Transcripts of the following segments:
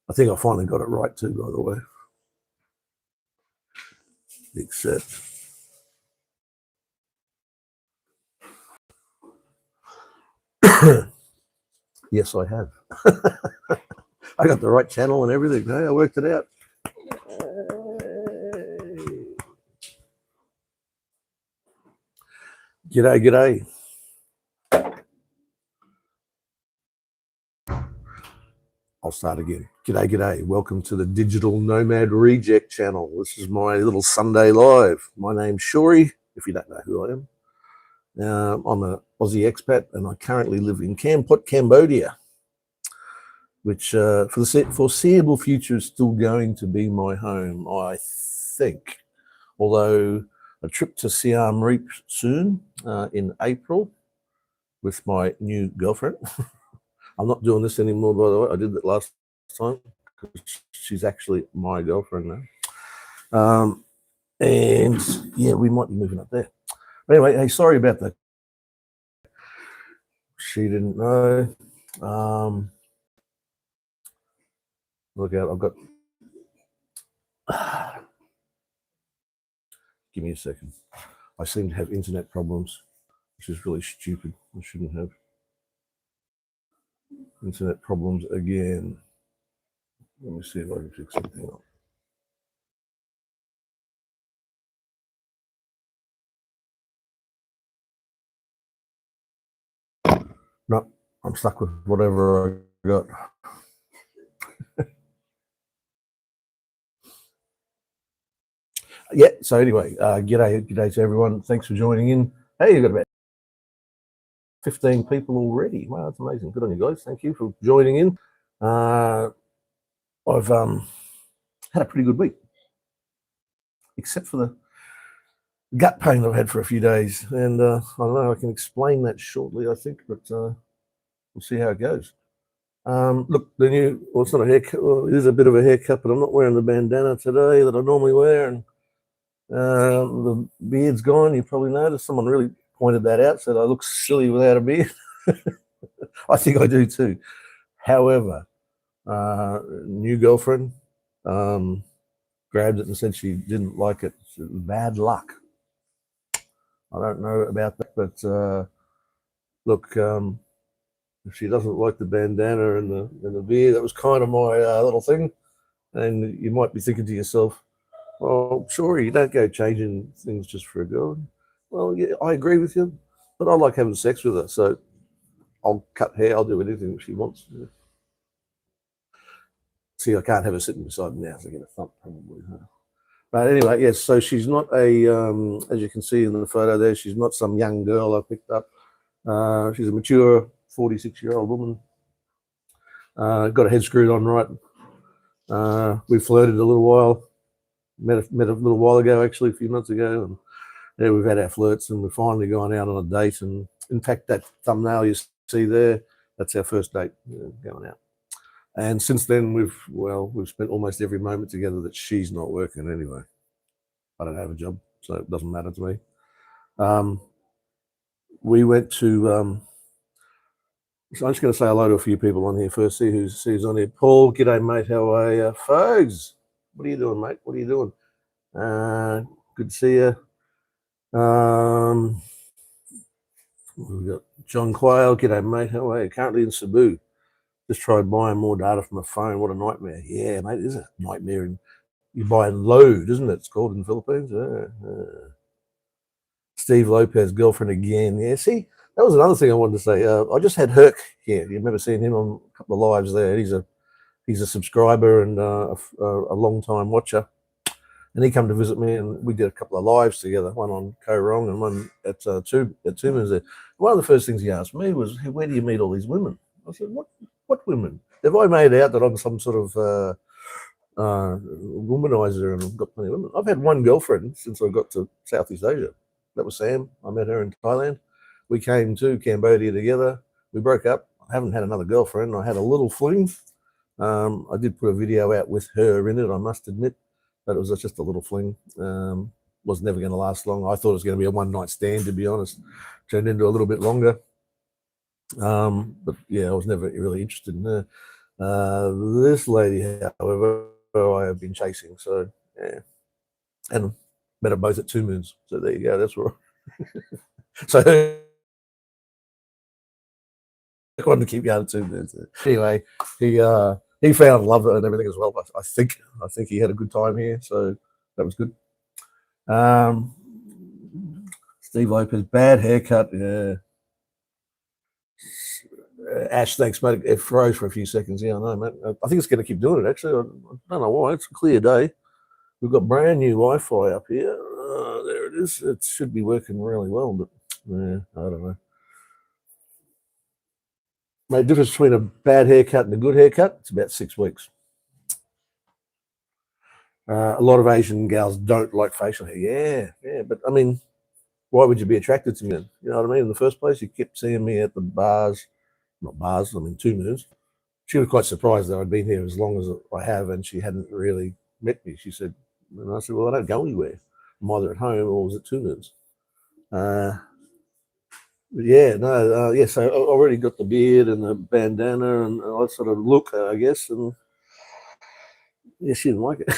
I think I finally got it right too, by the way. Except yes, I have. I got the right channel and everything. Hey, I worked it out. G'day, g'day. I'll start again. G'day, g'day. Welcome to the Digital Nomad Reject channel. This is my little Sunday live. My name's Shori, if you don't know who I am. I'm an Aussie expat and I currently live in Kampot, Cambodia, which for the foreseeable future is still going to be my home, I think. Although a trip to Siam Reap soon in April with my new girlfriend. I'm not doing this anymore, by the way. I did that last time because she's actually my girlfriend now. And yeah, we might be moving up there. But anyway, hey, sorry about that. She didn't know. Look out, I've got. Give me a second. I seem to have internet problems, which is really stupid. I shouldn't have. Internet problems again. Let me see if I can fix something up. No, I'm stuck with whatever I got. Yeah, so anyway, g'day to everyone. Thanks for joining in. Hey, you've got about 15 people already. Wow, that's amazing. Good on you guys. Thank you for joining in. I've had a pretty good week, except for the gut pain I've had for a few days. And I don't know, I can explain that shortly, I think, but we'll see how it goes. Look, the new, well, it's not a haircut, well, it is a bit of a haircut, but I'm not wearing the bandana today that I normally wear. And the beard's gone. You probably noticed. Someone really pointed that out, said I look silly without a beard. I think I do too. However, new girlfriend grabbed it and said she didn't like it. Bad luck. I don't know about that, but look, if she doesn't like the bandana and the beard, that was kind of my little thing. And you might be thinking to yourself, well, sure, you don't go changing things just for a girl. Well, yeah, I agree with you, but I like having sex with her, so I'll cut hair, I'll do anything she wants. See, I can't have her sitting beside me now, so I get a thump probably. But anyway, yes, so she's not a, as you can see in the photo there, she's not some young girl I picked up. She's a mature 46-year-old woman. Got her head screwed on right. We flirted a little while. Met a little while ago, actually, a few months ago, and yeah, we've had our flirts, and we've finally gone out on a date. And in fact, that thumbnail you see there, that's our first date going out. And since then, we've spent almost every moment together that she's not working anyway. I don't have a job, so it doesn't matter to me. We went to. So I'm just going to say hello to a few people on here first. See who's on here. Paul, g'day mate. How are you, Fogs? What are you doing, mate? What are you doing? Good to see you. We've got John Quayle. G'day, mate. How are you? Currently in Cebu. Just tried buying more data from a phone. What a nightmare. Yeah, mate, it is a nightmare. And you buy and load, isn't it? It's called in the Philippines. Steve Lopez, girlfriend again. Yeah, see, that was another thing I wanted to say. I just had Herc here. You remember seeing him on a couple of lives there. He's a subscriber and a long-time watcher. And he came to visit me, and we did a couple of lives together, one on Koh Rong and one at Tumas there. One of the first things he asked me was, hey, where do you meet all these women? I said, what women? Have I made out that I'm some sort of womanizer and I've got plenty of women? I've had one girlfriend since I got to Southeast Asia. That was Sam. I met her in Thailand. We came to Cambodia together. We broke up. I haven't had another girlfriend. I had a little fling. I did put a video out with her in it, I must admit. But it was just a little fling. Was never going to last long. I thought it was going to be a one-night stand, to be honest. Turned into a little bit longer. But yeah, I was never really interested in her. This lady, however, I have been chasing. So yeah, and met her both at Two Moons. So there you go. That's right. So I wanted to keep going at Two Moons. Anyway, he found love and everything as well. But I think he had a good time here. So that was good. Steve Lopez, bad haircut. Yeah. Ash, thanks, mate. It froze for a few seconds. Yeah, I know, mate. I think it's going to keep doing it, actually. I don't know why. It's a clear day. We've got brand new Wi-Fi up here. There it is. It should be working really well, but yeah, I don't know. Mate, the difference between a bad haircut and a good haircut, it's about 6 weeks. A lot of Asian gals don't like facial hair. Yeah. But I mean, why would you be attracted to me then? You know what I mean? In the first place, you kept seeing me at the bars, not bars, I mean, Two Moons. She was quite surprised that I'd been here as long as I have, and she hadn't really met me. She said, and I said, well, I don't go anywhere. I'm either at home or was at Two Moons. Yeah, no, yeah. So I already got the beard and the bandana and all that sort of look, I guess. And yeah, she didn't like it.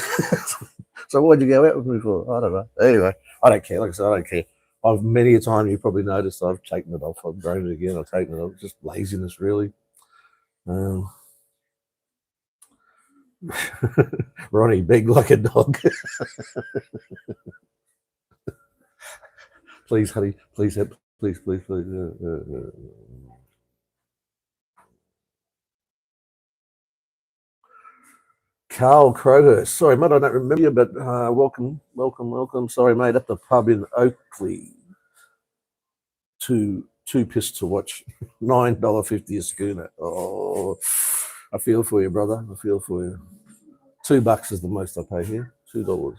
So why'd you go out with me for? I don't know. Anyway, I don't care. Like I said, I don't care. I've many a time, you probably noticed, I've taken it off. I've grown it again. I've taken it off. Just laziness, really. Ronnie, big like a dog. Please, honey. Please help. Please. Carl Crowhurst. Sorry, mate, I don't remember you, but welcome. Sorry, mate, at the pub in Oakley. Two pissed to watch. $9.50 a schooner. Oh, I feel for you, brother. I feel for you. $2 is the most I pay here. $2.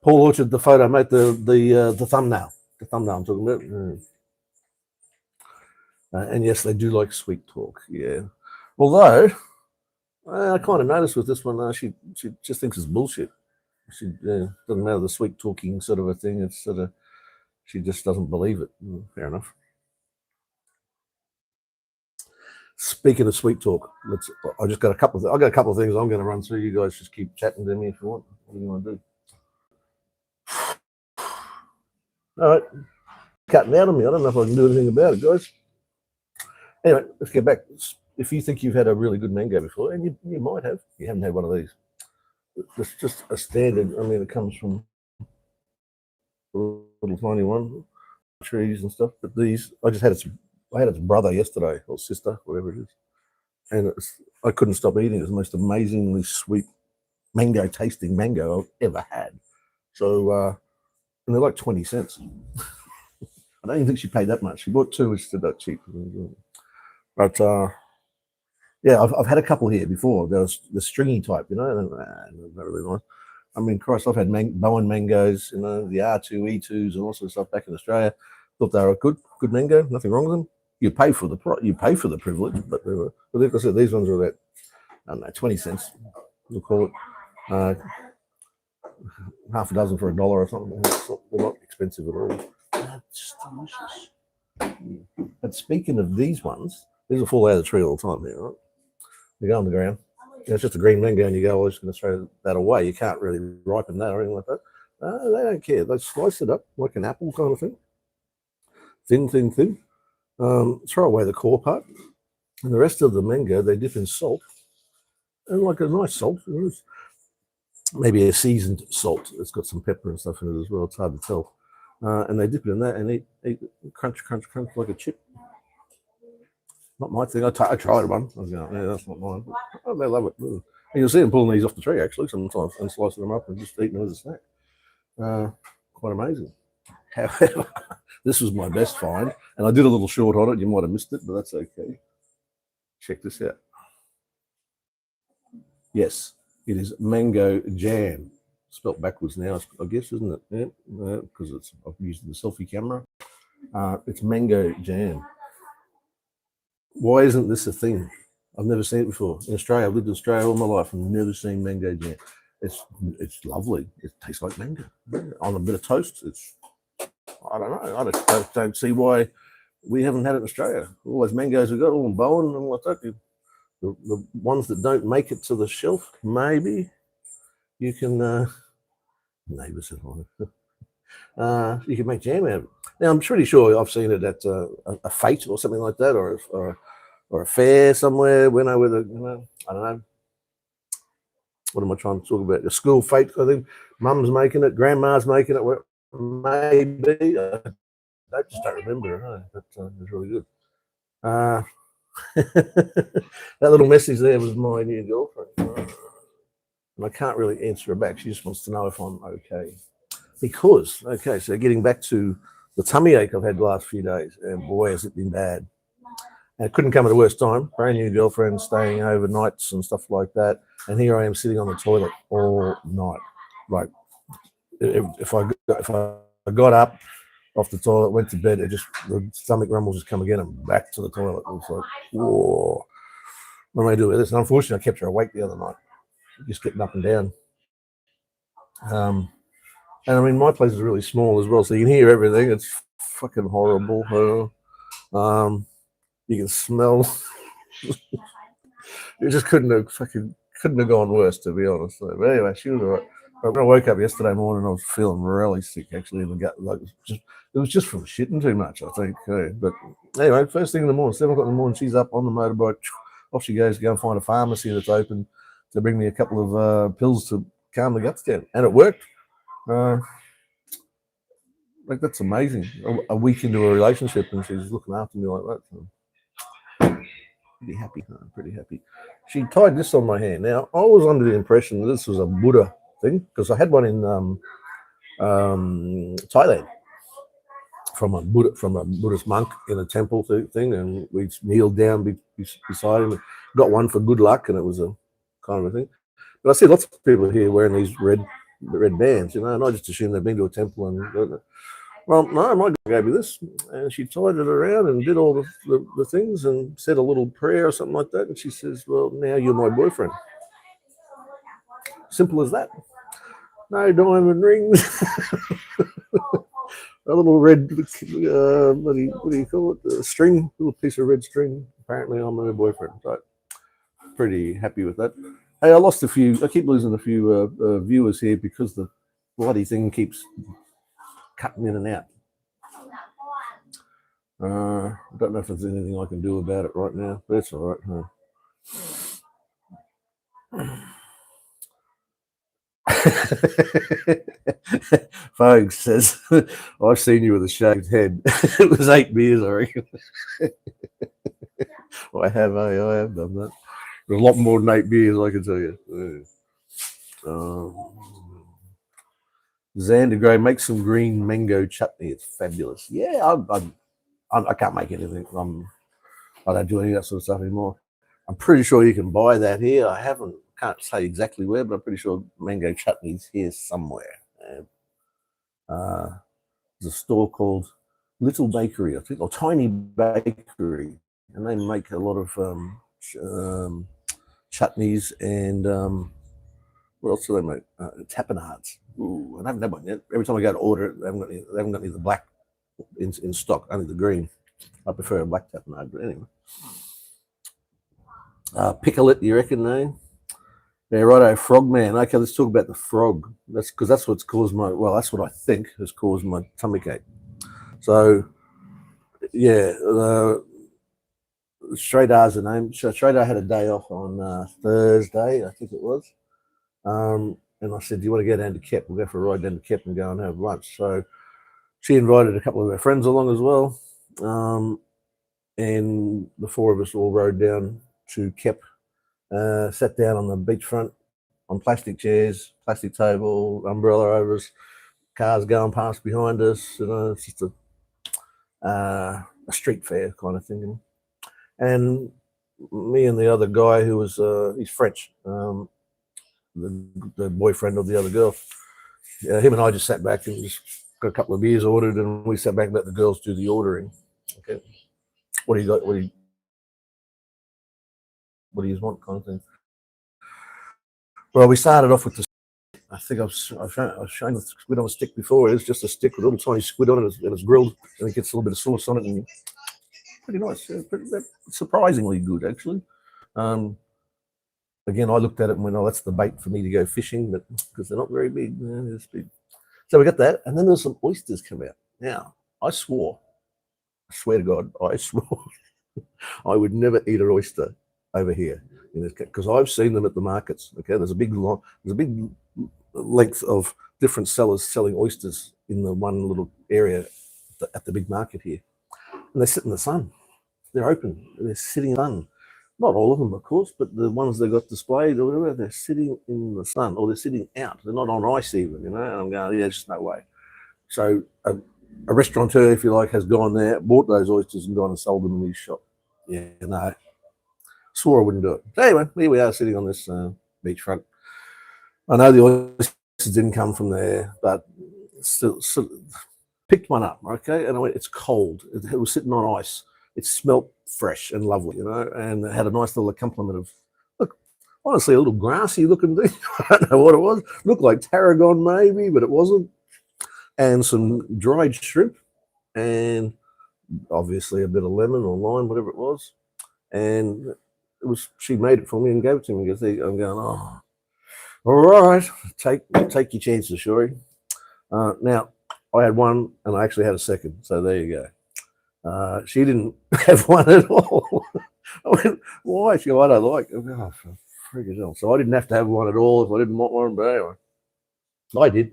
Paul Orchard, the photo, mate. The thumbnail. The thumbnail I'm talking about. And yes, they do like sweet talk. Yeah. Although I kind of noticed with this one, she just thinks it's bullshit. She doesn't matter the sweet talking sort of a thing. It's sort of she just doesn't believe it. Fair enough. Speaking of sweet talk, I got a couple of things I'm going to run through. You guys just keep chatting to me if you want. What do you want to do? All right, cutting out on me. I don't know if I can do anything about it, guys. Anyway, let's get back. If you think you've had a really good mango before, and you might have, you haven't had one of these. It's just a standard. I mean, it comes from a little tiny one, trees and stuff. But these, I had its brother yesterday or sister, whatever it is, and I couldn't stop eating. It was the most amazingly sweet mango tasting mango I've ever had. So, and they're like 20 cents. I don't even think she paid that much. She bought two, which is that cheap. But yeah, I've had a couple here before. There was the stringy type, not really nice. I mean, Christ, I've had Bowen mangoes, the R2, E2s, and all sorts of stuff back in Australia. Thought they were good mango. Nothing wrong with them. You pay for the privilege, but they were. But like I said, these ones are about, I don't know, 20 cents. We'll call it half a dozen for $1 or something. They're not expensive at all. That's delicious. But speaking of these ones, these will fall out of the tree all the time here, right? They go on the ground. It's just a green mango, and you go, "Oh, I'm just going to throw that away." You can't really ripen that or anything like that. They don't care. They slice it up like an apple kind of thing, thin. Throw away the core part, and the rest of the mango they dip in salt, and like a nice salt, maybe a seasoned salt. It's got some pepper and stuff in it as well. It's hard to tell. And they dip it in that and eat crunch like a chip. Not my thing. I tried one. I was going, yeah, that's not mine. Oh, they love it. And you'll see them pulling these off the tree actually sometimes and slicing them up and just eating them as a snack. Quite amazing. However, this was my best find, and I did a little short on it. You might have missed it, but that's okay. Check this out. Yes, it is mango jam. Spelt backwards now, I guess, isn't it? Yeah, because I've used the selfie camera. It's mango jam. Why isn't this a thing? I've never seen it before. In Australia, I've lived in Australia all my life and never seen mango jam. It's lovely. It tastes like mango. On a bit of toast, I don't know. I don't see why we haven't had it in Australia. All those mangoes we've got, all in Bowen and all like that. The ones that don't make it to the shelf, maybe you can, neighbours have on it. You can make jam out of it. Now, I'm pretty sure I've seen it at a fete or something like that, or a fair somewhere. When I with a, I don't know. What am I trying to talk about? A school fete, I think. Mum's making it, grandma's making it. Maybe I just don't remember. But it was really good. That little message there was my new girlfriend, and I can't really answer her back. She just wants to know if I'm okay. Because, okay, so getting back to the tummy ache I've had the last few days, and boy, has it been bad. And it couldn't come at a worse time. Brand new girlfriend, staying overnights and stuff like that. And here I am sitting on the toilet all night. Like, if I got up off the toilet, went to bed, the stomach rumbles just come again and back to the toilet. It was like, whoa, what am I doing with this? And unfortunately, I kept her awake the other night, just getting up and down. And I mean, my place is really small as well, so you can hear everything. It's fucking horrible. You can smell. It just couldn't have gone worse, to be honest. But anyway, she was all right. But when I woke up yesterday morning, I was feeling really sick, actually, in the gut. Like it was just from shitting too much, I think. But anyway, first thing in the morning, 7 o'clock in the morning, she's up on the motorbike. Off she goes to go and find a pharmacy that's open to bring me a couple of pills to calm the guts down, and it worked. Like that's amazing. A week into a relationship, and she's looking after me like that. So pretty happy. She tied this on my hand. Now I was under the impression that this was a Buddha thing because I had one in Thailand from a Buddhist monk in a temple thing, and we kneeled down beside him. Got one for good luck, and it was a kind of a thing. But I see lots of people here wearing these red bands, and I just assumed they've been to a temple and. Well, no, my girl gave me this, and she tied it around and did all the things and said a little prayer or something like that. And she says, "Well, now you're my boyfriend." Simple as that. No diamond rings. A little red, what do you call it? A string, little piece of red string. Apparently, I'm her boyfriend. So, pretty happy with that. Hey, I keep losing a few viewers here because the bloody thing keeps cutting in and out. I don't know if there's anything I can do about it right now, but it's all right. Folks says, I've seen you with a shaved head. It was 8 beers, I reckon. I have done that. There's a lot more than 8 beers, I can tell you. Xander Gray, make some green mango chutney. It's fabulous. Yeah, I can't make anything. I don't do any of that sort of stuff anymore. I'm pretty sure you can buy that here. Can't say exactly where, but I'm pretty sure mango chutney's here somewhere. There's a store called Little Bakery, I think, or Tiny Bakery, and they make a lot of chutneys and what else do they make? Tapenades. Ooh, I haven't had one yet. Every time I go to order it, they haven't got any of the black in stock, only the green. I prefer a black tapenade, but anyway. Pickle it, you reckon, eh? Yeah, righto, Frogman. Okay, let's talk about the frog. That's because that's what's caused that's what I think has caused my tummy ache. So, yeah, Shradar's the name. Shradar had a day off on Thursday, I think it was. And I said, do you want to go down to Kep? We'll go for a ride down to Kep and go and have lunch. So she invited a couple of her friends along as well. And the 4 of us all rode down to Kep, sat down on the beachfront on plastic chairs, plastic table, umbrella over us, cars going past behind us. It's just a street fair kind of thing. And me and the other guy who was, he's French, the boyfriend of the other girl. Him and I just sat back and just got a couple of beers ordered, and we sat back and let the girls do the ordering. Okay, what do you got? What do you want, kind of thing? Well, we started off with the. I think I've shown the squid on a stick before. It's just a stick with a little tiny squid on it, and it's grilled, and it gets a little bit of sauce on it, and pretty nice. Surprisingly good, actually. Again, I looked at it and went, "Oh, that's the bait for me to go fishing," but because they're not very big, big. So we got that, and then there's some oysters come out. Now, I swear to God, I swore I would never eat an oyster over here because I've seen them at the markets. Okay, there's a big length of different sellers selling oysters in the one little area at the big market here, and they sit in the sun. They're open. They're sitting in the sun. Not all of them, of course, but the ones they got displayed or whatever, they're sitting in the sun or they're sitting out. They're not on ice even, And I'm going, yeah, there's just no way. So a restaurateur, if you like, has gone there, bought those oysters and gone and sold them in his shop. Yeah, no. Swore I wouldn't do it. So anyway, here we are sitting on this beachfront. I know the oysters didn't come from there, but still picked one up, okay? And I went, it's cold. It was sitting on ice. It smelt fresh and lovely, and it had a nice little accompaniment of, look, honestly, a little grassy looking thing. I don't know what it was. Looked like tarragon maybe, but it wasn't. And some dried shrimp and obviously a bit of lemon or lime, whatever it was. And she made it for me and gave it to me. I'm going, oh, all right, take your chances, Shuri. Now, I had one and I actually had a second. So there you go. She didn't have one at all. I went, why? She goes, I don't like it. Oh, for friggin' hell. So I didn't have to have one at all if I didn't want one, but anyway, I did.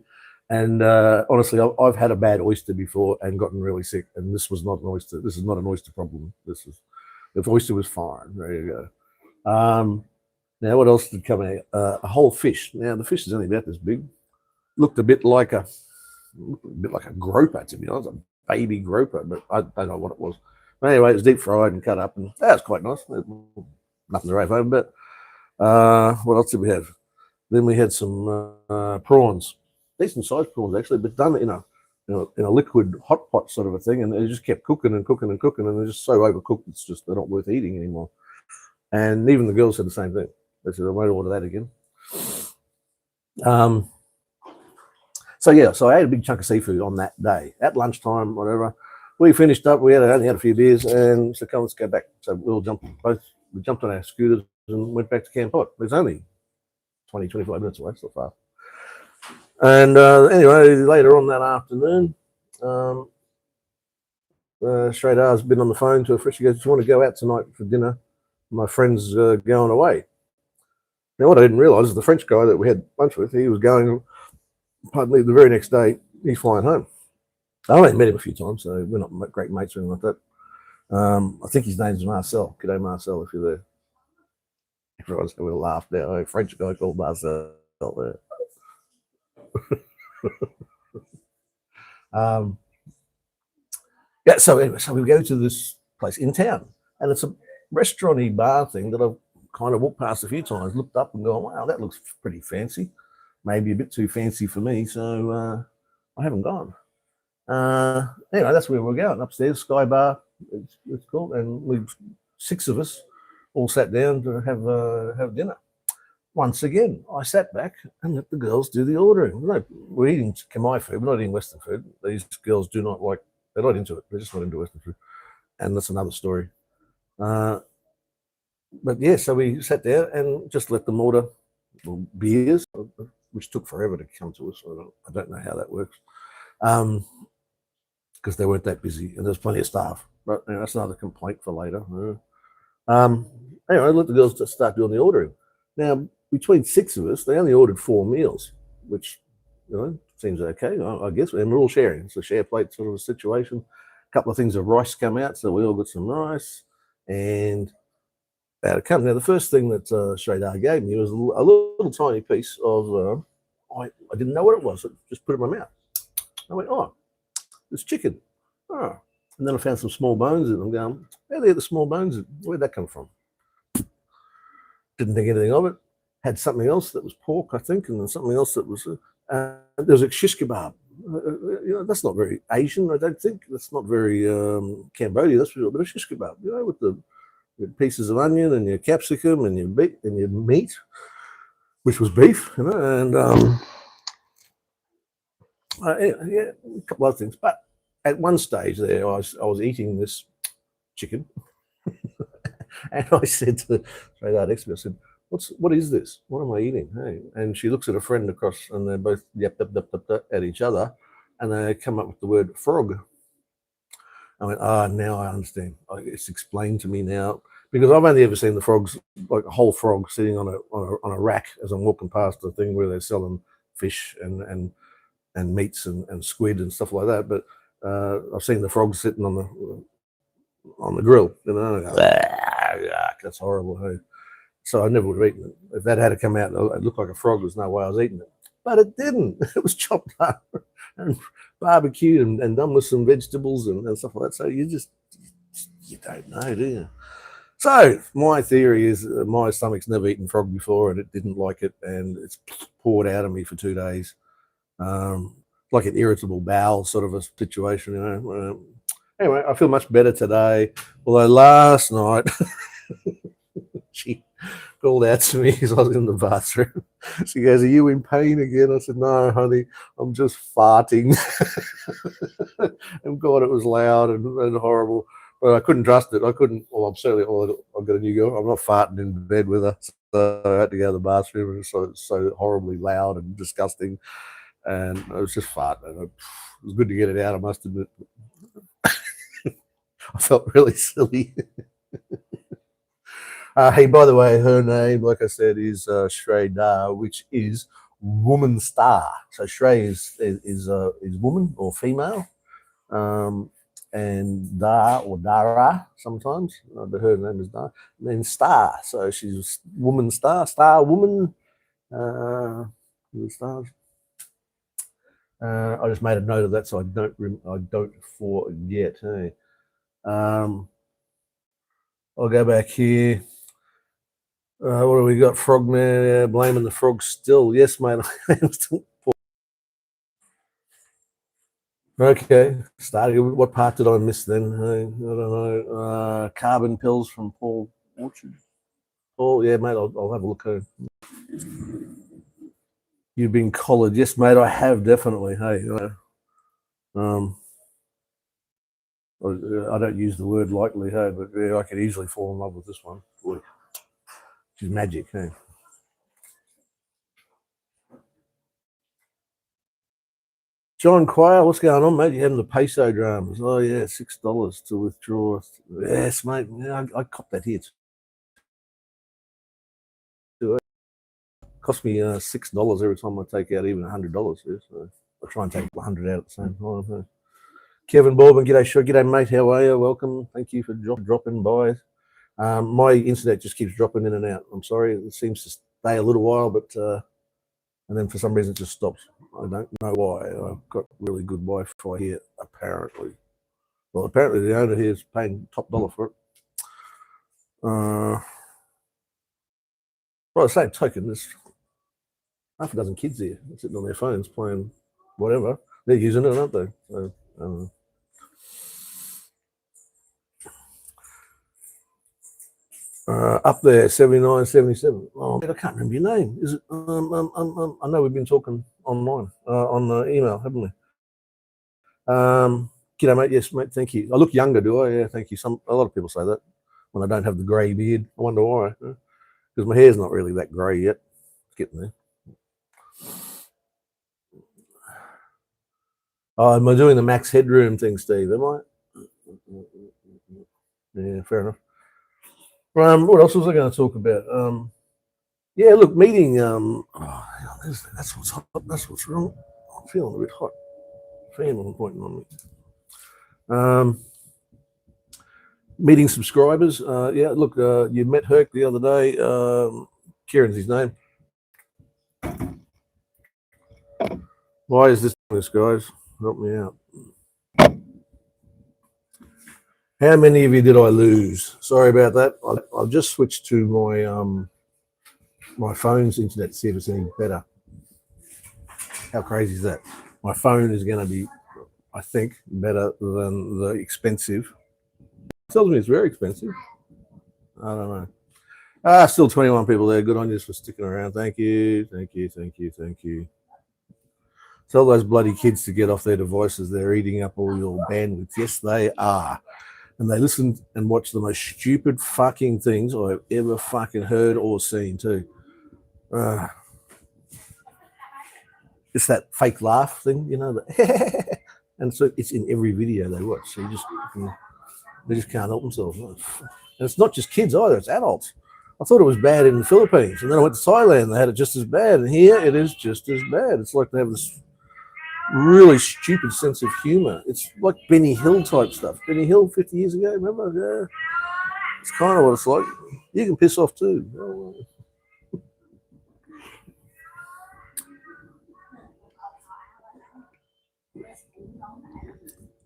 And honestly, I've had a bad oyster before and gotten really sick, and this was not an oyster. This is not an oyster problem. The oyster was fine. There you go. Now, what else did come out? A whole fish. Now, the fish is only about this big. Looked a bit like a groper, to be honest, a baby groper, but I don't know what it was. But anyway, it was deep fried and cut up, and that was quite nice. Nothing to rave home, but what else did we have? Then we had some prawns, decent sized prawns actually, but done in a liquid hot pot sort of a thing, and they just kept cooking and cooking and cooking, and they're just so overcooked, they're not worth eating anymore. And even the girls said the same thing. They said, I won't order that again. So I ate a big chunk of seafood on that day at lunchtime, whatever. We finished up. We only had a few beers, and so come, let's go back. So we jumped on our scooters and went back to Kampot. It was only 20, 25 minutes away, so far. And anyway, later on that afternoon, Shradar's been on the phone to a friend. She goes, do you want to go out tonight for dinner? My friend's going away. Now, what I didn't realise is the French guy that we had lunch with, he was going, pardon me, the very next day, he's flying home. I only met him a few times, so we're not great mates or anything like that. I think his name's Marcel. G'day, Marcel, if you're there. Everyone's going to laugh now. A French guy called Marcel there. Yeah, so anyway, so we go to this place in town, and it's a restaurant-y bar thing that I've kind of walked past a few times, looked up and gone, wow, that looks pretty fancy. Maybe a bit too fancy for me, so I haven't gone. Anyway, that's where we're going, upstairs, Sky Bar, it's called, and we've 6 of us all sat down to have dinner. Once again, I sat back and let the girls do the ordering. We're eating Khmer food, we're not eating Western food. These girls do not like, they're not into it, they're just not into Western food. And that's another story. But yeah, so we sat there and just let them order beers, which took forever to come to us. I don't know how that works. Because they weren't that busy and there's plenty of staff. But that's another complaint for later. Anyway, let the girls just start doing the ordering. Now, between 6 of us, they only ordered 4 meals, which, seems okay, I guess. And we're all sharing. It's a share plate sort of a situation. A couple of things of rice come out, so we all got some rice. And out it comes. Now, the first thing that Shradar gave me was a little tiny piece of, I didn't know what it was. I just put it in my mouth. I went, oh, it's chicken. Oh. And then I found some small bones in them. Going, how are the small bones? Where'd that come from? Didn't think anything of it. Had something else that was pork, I think, and then something else that was, there was a shish kebab. That's not very Asian, I don't think. That's not very Cambodia, that's for sure. But a shish kebab, with the pieces of onion and your capsicum and your meat, which was beef, and yeah, a couple of things. But at one stage there, I was eating this chicken. And I said to the straight out expert, I said, what is this? What am I eating? Hey, and she looks at a friend across, and they're both yep at each other, and they come up with the word frog. I went, now I understand. It's explained to me now, because I've only ever seen the frogs, like a whole frog sitting on a rack as I'm walking past the thing where they're selling fish and meats and squid and stuff like that. But I've seen the frogs sitting on the grill. You know, yuck, that's horrible. Hey? So I never would have eaten it. If that had to come out and it looked like a frog, there's no way I was eating it. But it didn't. It was chopped up and barbecued and done with some vegetables and stuff like that. So you don't know, do you? So my theory is my stomach's never eaten frog before, and it didn't like it, and it's poured out of me for 2 days. Like an irritable bowel sort of a situation, you know. Anyway, I feel much better today. Although last night she called out to me because I was in the bathroom. She goes, "Are you in pain again?" I said, "No, honey, I'm just farting." And God, it was loud and horrible. But I couldn't trust it. I couldn't. Well, I've got a new girl. I'm not farting in bed with her. So I had to go to the bathroom, and it's so horribly loud and disgusting. And I was just farting. It was good to get it out, I must admit. I felt really silly. Hey, by the way, her name, like I said, is Shrey Da, which is woman star. So Shrey is woman or female, and Da or Dara sometimes, but her name is Da. And then Star, so she's woman star woman. Stars. I just made a note of that, so I don't forget. Hey, I'll go back here. What do we got? Frogman, yeah, blaming the frog still. Yes, mate. Okay, starting. What part did I miss then? I don't know. Carbon pills from Paul Orchard. Oh, yeah, mate. I'll have a look. You've been collared. Yes, mate, I have definitely. Hey, I don't use the word likely, hey, but yeah, I could easily fall in love with this one. Boy, she's magic, hey. John Quayle, what's going on, mate? You're having the peso dramas. Oh, yeah, $6 to withdraw. Yes, mate. Yeah, I copped that here. It cost me $6 every time I take out even $100. Yeah, so I try and take 100 out at the same time. Hey. Kevin Baldwin, g'day, mate. How are you? Welcome. Thank you for dropping by. My internet just keeps dropping in and out. I'm sorry. It seems to stay a little while, but and then for some reason it just stops. I don't know why. I've got really good Wi-Fi here, apparently. Well, apparently the owner here is paying top dollar for it. By the same token, there's half a dozen kids here sitting on their phones playing whatever. They're using it, aren't they? So, I don't know. Up there, 79, 77. Oh, I can't remember your name. Is it? I know we've been talking online on the email, haven't we? G'day, mate. Yes, mate. Thank you. I look younger, do I? Yeah, thank you. A lot of people say that when I don't have the grey beard. I wonder why. Because my hair's not really that grey yet. It's getting there. Oh, am I doing the max headroom thing, Steve? Am I? Yeah, fair enough. What else was I going to talk about? Yeah, look, meeting. That's what's hot. That's what's wrong. I'm feeling a bit hot. Fan on pointing on me. Meeting subscribers. Yeah, look, you met Herc the other day. Kieran's his name. Why is this, guys? Help me out. How many of you did I lose? Sorry about that. I've just switched to my phone's internet to see if it's any better. How crazy is that? My phone is going to be, I think, better than the expensive. It tells me it's very expensive. I don't know. Still 21 people there. Good on you for sticking around. Thank you. Tell those bloody kids to get off their devices. They're eating up all your bandwidth. Yes, they are. and they listen and watch the most stupid fucking things I've ever fucking heard or seen too. It's that fake laugh thing, you know, and so it's in every video they watch. So they just can't help themselves. And it's not just kids either; it's adults. I thought it was bad in the Philippines, and then I went to Thailand. They had it just as bad, and here it is just as bad. It's like they have this really stupid sense of humor. It's like Benny Hill type stuff. Benny Hill 50 years ago, remember? Yeah, it's kind of what it's like. You can piss off too.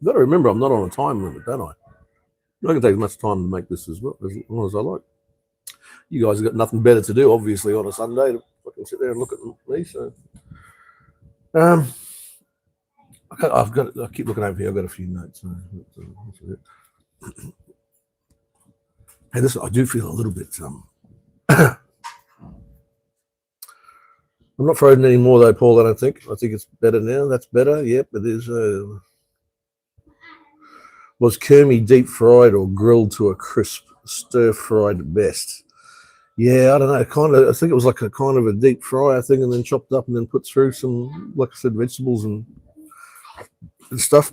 You've got to remember, I'm not on a time limit, don't I? I can take as much time to make this as long as I like. You guys have got nothing better to do, obviously, on a Sunday to fucking sit there and look at me. So, I keep looking over here. I've got a few notes. Hey, listen, I do feel a little bit. I'm not frozen anymore, though, Paul. I don't think. I think it's better now. That's better. Yep, it is. Was Kermie deep fried or grilled to a crisp, stir fried best? Yeah, I don't know. Kind of. I think it was like a kind of a deep fryer thing, and then chopped up, and then put through some, like I said, vegetables and stuff.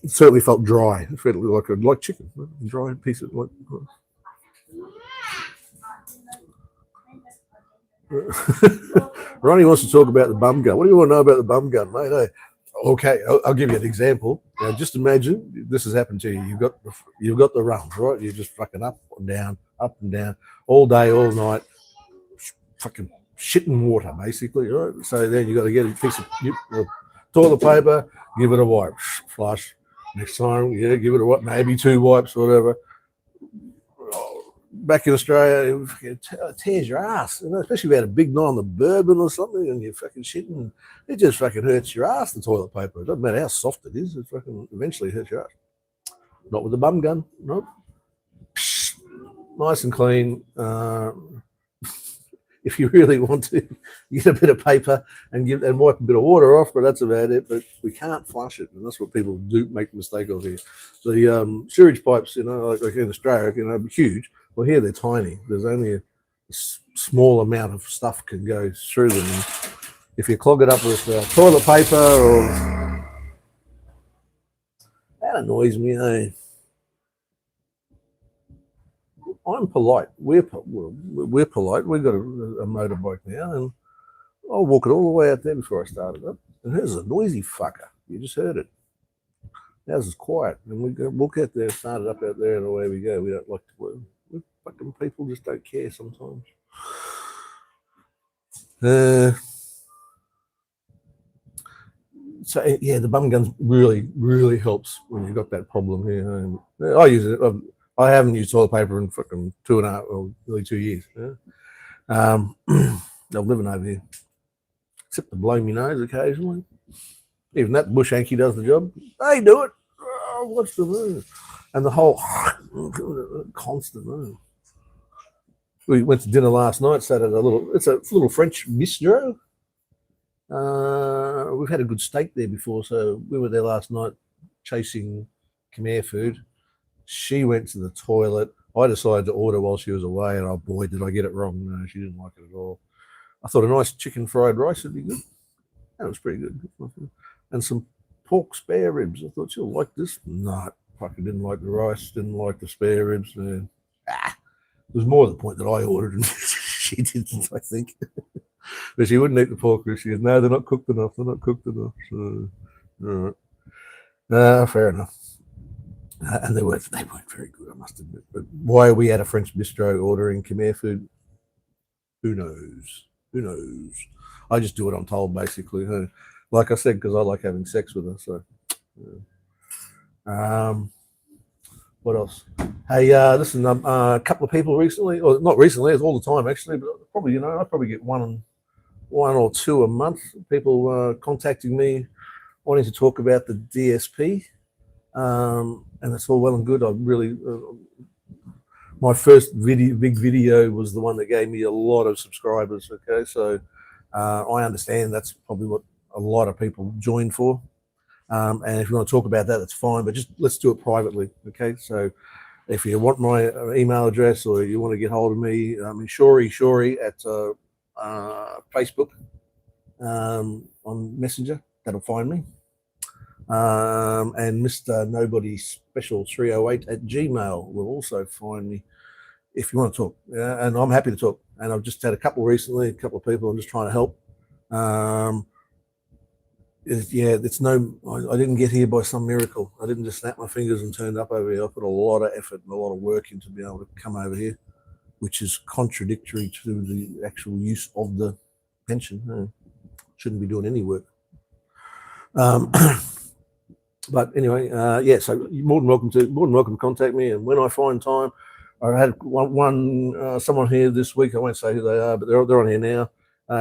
It certainly felt dry. It felt like chicken, dry piece of like. Ronnie wants to talk about the bum gun. What do you want to know about the bum gun, mate? Hey, okay, I'll give you an example. Now, just imagine this has happened to you. You've got the runs, right? You're just fucking up and down, all day, all night, fucking shitting water, basically, right? So then you got to get a piece of toilet paper, give it a wipe, flush. Next time, yeah, give it a wipe, maybe 2 wipes, whatever. Back in Australia, it tears your ass, especially if you had a big night on the bourbon or something and you're fucking shitting. It just fucking hurts your ass, the toilet paper. It doesn't matter how soft it is, it fucking eventually hurts your ass. Not with the bum gun, nope. Nice and clean. If you really want to, get a bit of paper and wipe a bit of water off, but that's about it. But we can't flush it, and that's what people do make the mistake of here. The sewage pipes, like in Australia, huge. Well, here they're tiny. There's only a small amount of stuff can go through them. And if you clog it up with toilet paper, or that annoys me. I'm polite. We're polite. We've got a motorbike now, and I'll walk it all the way out there before I start it up. And here's a noisy fucker. You just heard it. Ours is quiet, and we walk out there, start it up out there, and away we go. We don't like to work. Fucking people just don't care sometimes. So yeah, the bum gun really, really helps when you've got that problem here. I use it. I haven't used toilet paper in fucking 2.5 or really 2 years. Yeah? I'm living over here, except to blow me nose occasionally. Even that bush hanky does the job. They do it. Oh, what's the move? And the whole constant move. We went to dinner last night. Sat at it's a little French bistro. We've had a good steak there before, so we were there last night chasing Khmer food. She went to the toilet. I decided to order while she was away, and oh boy, did I get it wrong. No, she didn't like it at all. I thought a nice chicken fried rice would be good. That was pretty good. And some pork spare ribs. I thought she'll like this. No, fucking didn't like the rice, didn't like the spare ribs. It was more the point that I ordered, and she didn't, I think. But she wouldn't eat the pork ribs. She goes, no, they're not cooked enough. They're not cooked enough. So, all right. Fair enough. And they weren't very good, I must admit. But why are we at a French bistro ordering Khmer food? Who knows? Who knows? I just do what I'm told, basically. Like I said, because I like having sex with her. So, what else? Hey, listen, a couple of people recently, or not recently, it's all the time actually, but probably, I probably get one or two a month. People contacting me wanting to talk about the DSP. And it's all well and good. I really, my first big video was the one that gave me a lot of subscribers. Okay, so I understand that's probably what a lot of people join for. And if you want to talk about that, that's fine. But just let's do it privately, okay? So if you want my email address or you want to get hold of me, Shori at Facebook on Messenger. That'll find me. And Mr. Nobody Special 308 at Gmail will also find me if you want to talk. Yeah, and I'm happy to talk. And I've just had a couple recently, a couple of people I'm just trying to help. It's no, I didn't get here by some miracle. I didn't just snap my fingers and turned up over here. I put a lot of effort and a lot of work in to be able to come over here, which is contradictory to the actual use of the pension. Shouldn't be doing any work. But anyway, so you're more than welcome to contact me. And when I find time, I had someone here this week. I won't say who they are, but they're on here now.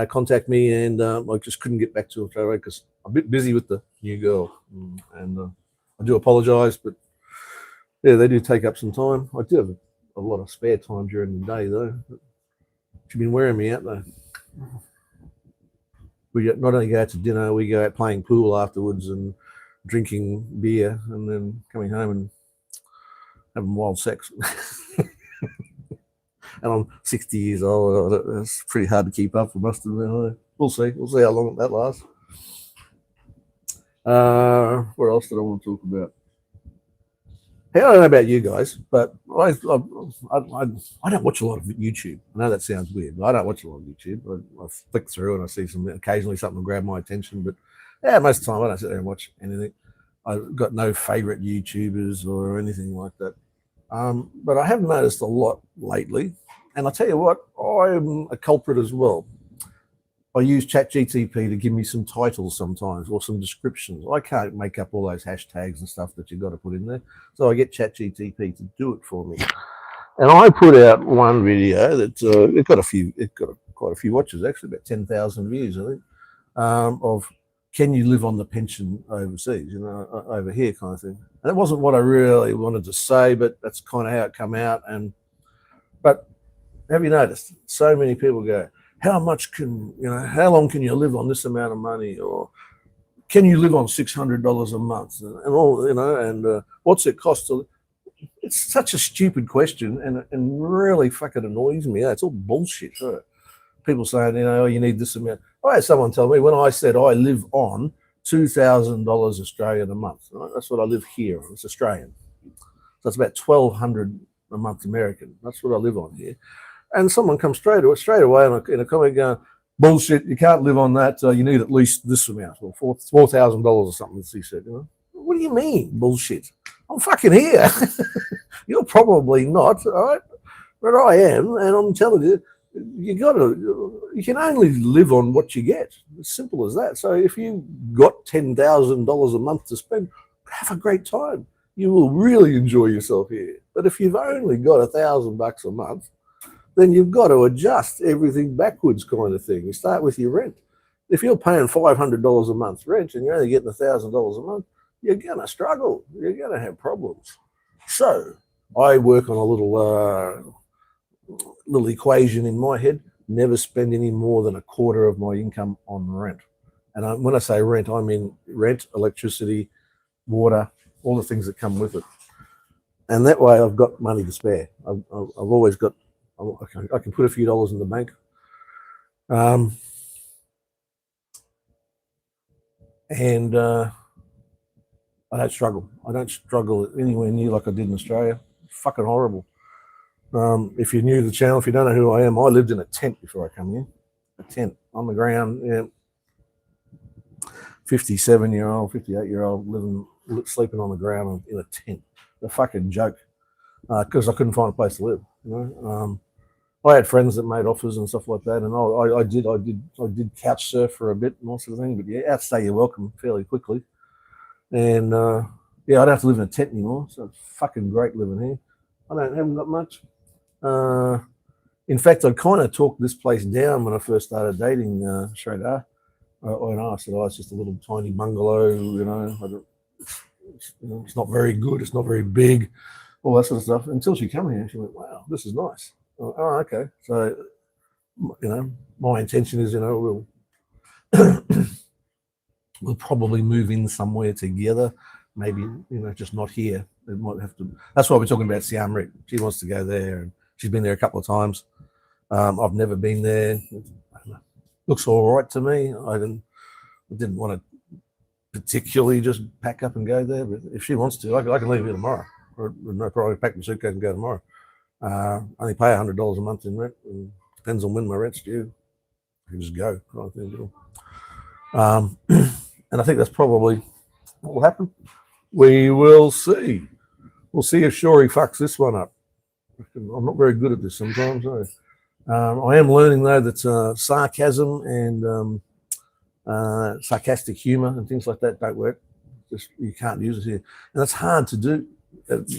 Contact me, and I just couldn't get back to it straight away because I'm a bit busy with the new girl, and I do apologise, but yeah, they do take up some time. I do have a lot of spare time during the day though. She's been wearing me out though. We not only go out to dinner, we go out playing pool afterwards and drinking beer, and then coming home and having wild sex. And I'm 60 years old. It's pretty hard to keep up, I must admit. We'll see. We'll see how long that lasts. What else did I want to talk about? Hey, I don't know about you guys, but I don't watch a lot of YouTube. I know that sounds weird, but I don't watch a lot of YouTube. I flick through and I see occasionally something will grab my attention, but yeah, most of the time I don't sit there and watch anything. I've got no favorite YouTubers or anything like that. But I have noticed a lot lately, and I'll tell you what, I'm a culprit as well. I use ChatGTP to give me some titles sometimes or some descriptions. I can't make up all those hashtags and stuff that you've got to put in there. So I get ChatGTP to do it for me. And I put out one video that it got quite a few watches, actually, about 10,000 views, I think, of can you live on the pension overseas, over here kind of thing. And it wasn't what I really wanted to say, but that's kind of how it come out. But have you noticed? So many people go, how long can you live on this amount of money? Or can you live on $600 a month? And all, and what's it cost to live? It's such a stupid question and really fucking annoys me. It's all bullshit. People saying, you need this amount. I had someone tell me when I said I live on $2,000 Australian a month. Right? That's what I live here. It's Australian. So it's about $1,200 a month American. That's what I live on here. And someone comes straight away in a comment going, bullshit, you can't live on that. You need at least this amount, or $4,000 or something, he said. What do you mean, bullshit? I'm fucking here. You're probably not, all right? But I am, and I'm telling you, you can only live on what you get. As simple as that. So if you got $10,000 a month to spend, have a great time. You will really enjoy yourself here. But if you've only got $1,000 a month, then you've got to adjust everything backwards kind of thing. You start with your rent. If you're paying $500 a month rent and you're only getting $1,000 a month, you're going to struggle. You're going to have problems. So I work on a little equation in my head. Never spend any more than a quarter of my income on rent. And when I say rent, I mean rent, electricity, water, all the things that come with it. And that way I've got money to spare. I've always got, I can put a few dollars in the bank. And I don't struggle. I don't struggle anywhere near like I did in Australia. Fucking horrible. If you're new to the channel, if you don't know who I am, I lived in a tent before I come here. A tent on the ground. Yeah. 57-year-old, 58-year-old sleeping on the ground in a tent. A fucking joke. Because I couldn't find a place to live. I had friends that made offers and stuff like that, and I did couch surf for a bit and all sort of thing. But yeah, outstay your welcome fairly quickly. And I don't have to live in a tent anymore, so it's fucking great living here. I haven't got much. In fact, I kind of talked this place down when I first started dating Shradha. I said, it's just a little tiny bungalow, it's not very good, it's not very big, all that sort of stuff. Until she came here, she went, wow, this is nice. Oh, okay. So, my intention is, we'll we'll probably move in somewhere together. Maybe, just not here. It might have to. That's why we're talking about Siem Reap. She wants to go there, and she's been there a couple of times. I've never been there. Looks all right to me. I didn't want to particularly just pack up and go there, but if she wants to, I can leave here tomorrow. Or no problem, pack my suitcase and go tomorrow. Only pay $100 a month in rent. And depends on when my rent's due. I can just go. And I think that's probably what will happen. We will see. We'll see if Shori fucks this one up. I'm not very good at this sometimes. I am learning though that sarcasm and sarcastic humor and things like that don't work. Just you can't use it here, and it's hard to do.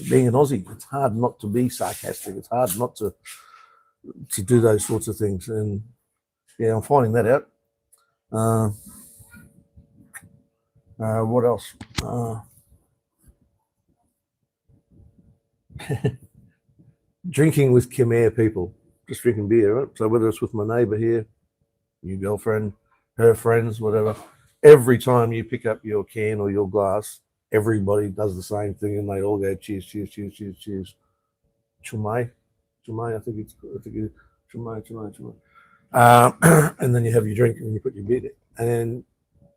Being an Aussie, it's hard not to be sarcastic. It's hard not to do those sorts of things. And yeah, I'm finding that out. What else? Drinking with Khmer people, just drinking beer, right? So whether it's with my neighbour here, your girlfriend, her friends, whatever, every time you pick up your can or your glass, everybody does the same thing and they all go cheers, cheers, cheers, cheers, cheers. Chumai, I think it's chumai. And then you have your drink and you put your beer there. And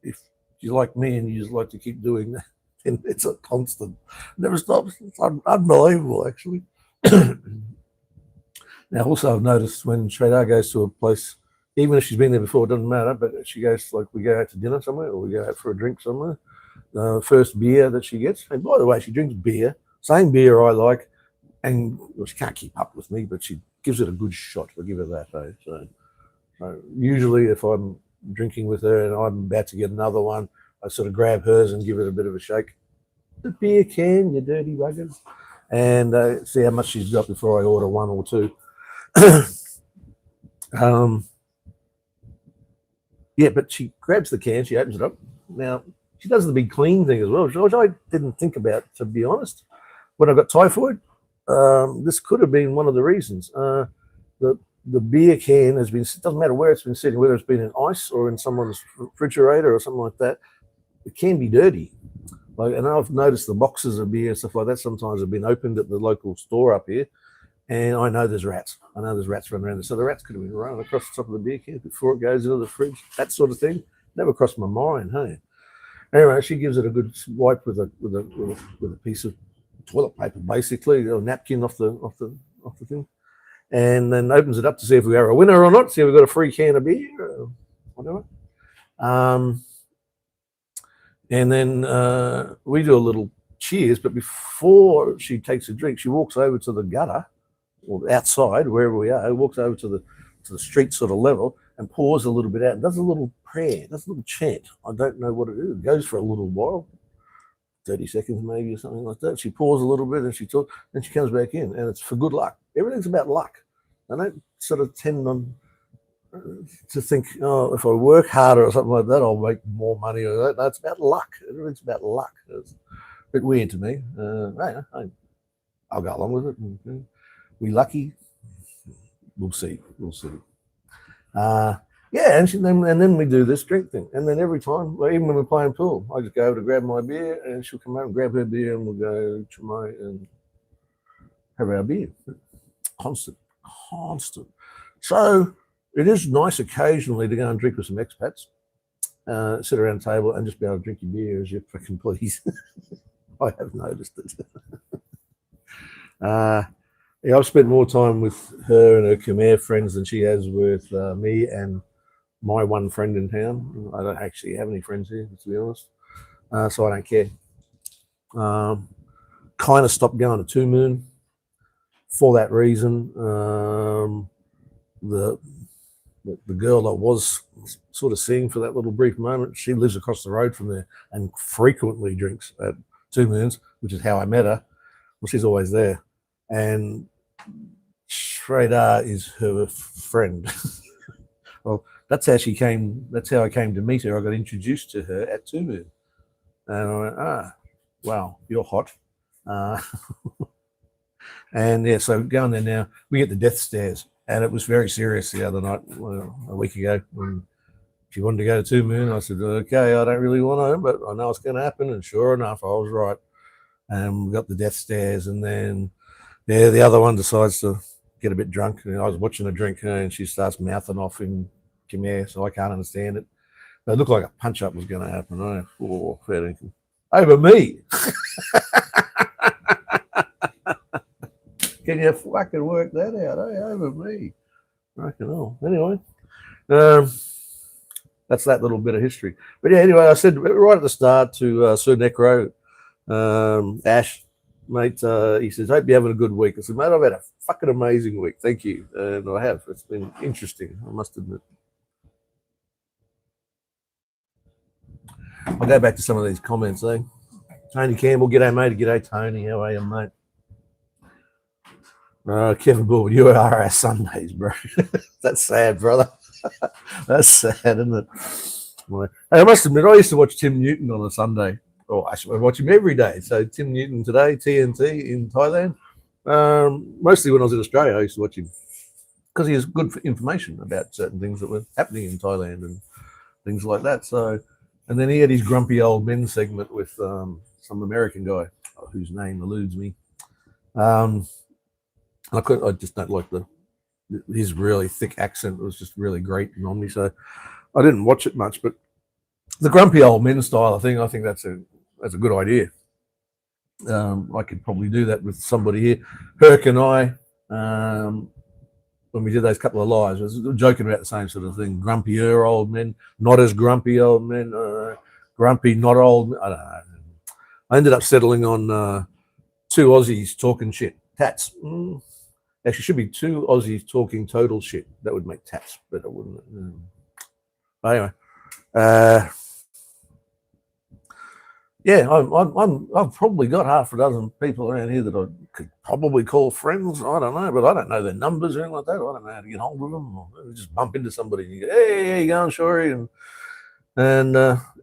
if you like me and you just like to keep doing that, then it's a constant, never stops. It's unbelievable, actually. Now, also, I've noticed when Shredar goes to a place, even if she's been there before, it doesn't matter, but she goes, like, we go out to dinner somewhere or we go out for a drink somewhere, first beer that she gets, and by the way, she drinks beer, same beer I like, and well, she can't keep up with me, but she gives it a good shot. I'll give her that. So usually if I'm drinking with her and I'm about to get another one, I sort of grab hers and give it a bit of a shake. The beer can, you dirty buggers. And see how much she's got before I order one or two. Yeah, but she grabs the can, she opens it up. Now, she does the big clean thing as well, which I didn't think about, to be honest. When I got typhoid, this could have been one of the reasons. The beer can has been, it doesn't matter where it's been sitting, whether it's been in ice or in someone's refrigerator or something like that, it can be dirty. And I've noticed the boxes of beer and stuff like that sometimes have been opened at the local store up here, and I know there's rats. I know there's rats running around there. So the rats could have been running across the top of the beer can before it goes into the fridge. That sort of thing never crossed my mind. Hey, anyway, she gives it a good wipe with a piece of toilet paper, basically, or a napkin off the thing, and then opens it up to see if we are a winner or not. See if we've got a free can of beer or whatever. And then we do a little cheers, but before she takes a drink, she walks over to the gutter, or outside, wherever we are, walks over to the street sort of level and pours a little bit out and does a little prayer, does a little chant. I don't know what it is. It goes for a little while, 30 seconds maybe or something like that. She pours a little bit and she talks, then she comes back in, and it's for good luck. Everything's about luck. I don't sort of tend on to think, oh, if I work harder or something like that, I'll make more money or that. No, it's about luck. Everything's about luck. It's a bit weird to me. I'll go along with it. We lucky? We'll see. Yeah, and then we do this drink thing. And then every time, even when we're playing pool, I just go over to grab my beer and she'll come out and grab her beer and we'll go chumai and have our beer. Constant. So it is nice occasionally to go and drink with some expats, sit around the table and just be able to drink your beer as you fucking please. I have noticed it. Yeah, I've spent more time with her and her Khmer friends than she has with me and my one friend in town. I don't actually have any friends here, to be honest, so I don't care. Kind of stopped going to Two Moon for that reason. The girl I was sort of seeing for that little brief moment, she lives across the road from there and frequently drinks at Two Moons, which is how I met her. Well, she's always there. And Shredar is her friend. Well, that's how I came to meet her. I got introduced to her at Two Moon. And I went, wow, you're hot. And yeah, so going there now, we get the death stares. And it was very serious the other night, a week ago, when she wanted to go to Two Moon. I said, okay, I don't really want to, but I know it's going to happen. And sure enough, I was right. And we got the death stares. And then, yeah, the other one decides to get a bit drunk. And I was watching her drink, and she starts mouthing off in Khmer, so I can't understand it. But it looked like a punch-up was going to happen. Oh, fair dinkum. Over me. Can you fucking work that out? Over me. Fucking hell. Anyway, that's that little bit of history. But yeah, anyway, I said right at the start to Sir Necro, Ash, mate, he says, hope you're having a good week. I said, mate, I've had a fucking amazing week. Thank you. And I have. It's been interesting, I must admit. I'll go back to some of these comments, eh? Tony Campbell, g'day, mate. G'day, Tony. How are you, mate? Kevin Bull, you are our Sundays, bro. That's sad, brother. That's sad, isn't it? Well, I must admit, I used to watch Tim Newton on a Sunday. Oh, I watch him every day. So Tim Newton today, TNT in Thailand. Mostly when I was in Australia, I used to watch him because he has good information about certain things that were happening in Thailand and things like that. So, and then he had his grumpy old men segment with some American guy whose name eludes me. I just don't like his really thick accent. It was just really great and on me, so I didn't watch it much. But the grumpy old men style of thing, I think that's a good idea. I could probably do that with somebody here. Herc and I, when we did those couple of lives, I was joking about the same sort of thing. Grumpier old men, not as grumpy old men, grumpy, not old. I don't know. I ended up settling on two Aussies talking shit. Tats. Actually, should be two Aussies talking total shit. That would make tats better, wouldn't it? But anyway, yeah, I've probably got half a dozen people around here that I could probably call friends. I don't know, but I don't know their numbers or anything like that. I don't know how to get hold of them. Or just bump into somebody and you go, hey, how you going, Shorey? And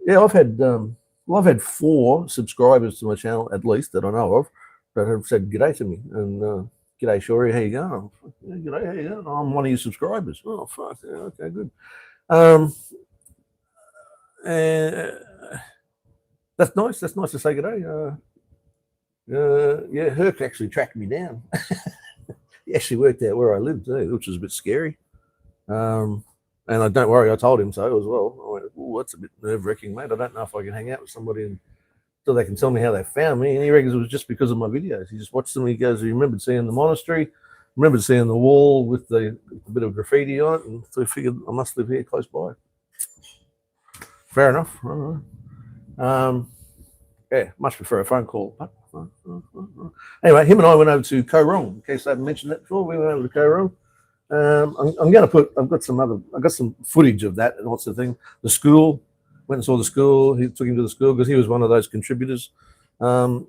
yeah, I've had 4 subscribers to my channel at least that I know of that have said g'day to me and. G'day, Shorey, how you going? Yeah, g'day, how you going? I'm one of your subscribers. Oh, fuck, yeah, okay, good. That's nice. That's nice to say g'day. Yeah, Herc actually tracked me down. He actually worked out where I lived too, which was a bit scary. And I don't worry, I told him so as well. I went, oh, that's a bit nerve-wracking, mate. I don't know if I can hang out with somebody so they can tell me how they found me. And he reckons it was just because of my videos. He just watched them. He goes, he remembered seeing the monastery, remembered seeing the wall with the bit of graffiti on it, and so he figured I must live here close by. Fair enough. Yeah, much prefer a phone call. Anyway, him and I went over to Koh Rong. In case I haven't mentioned that before, we went over to Koh Rong. I'm going to put. I've got some footage of that and what's the thing. The school. Went and saw the school. He took him to the school because he was one of those contributors. Yeah,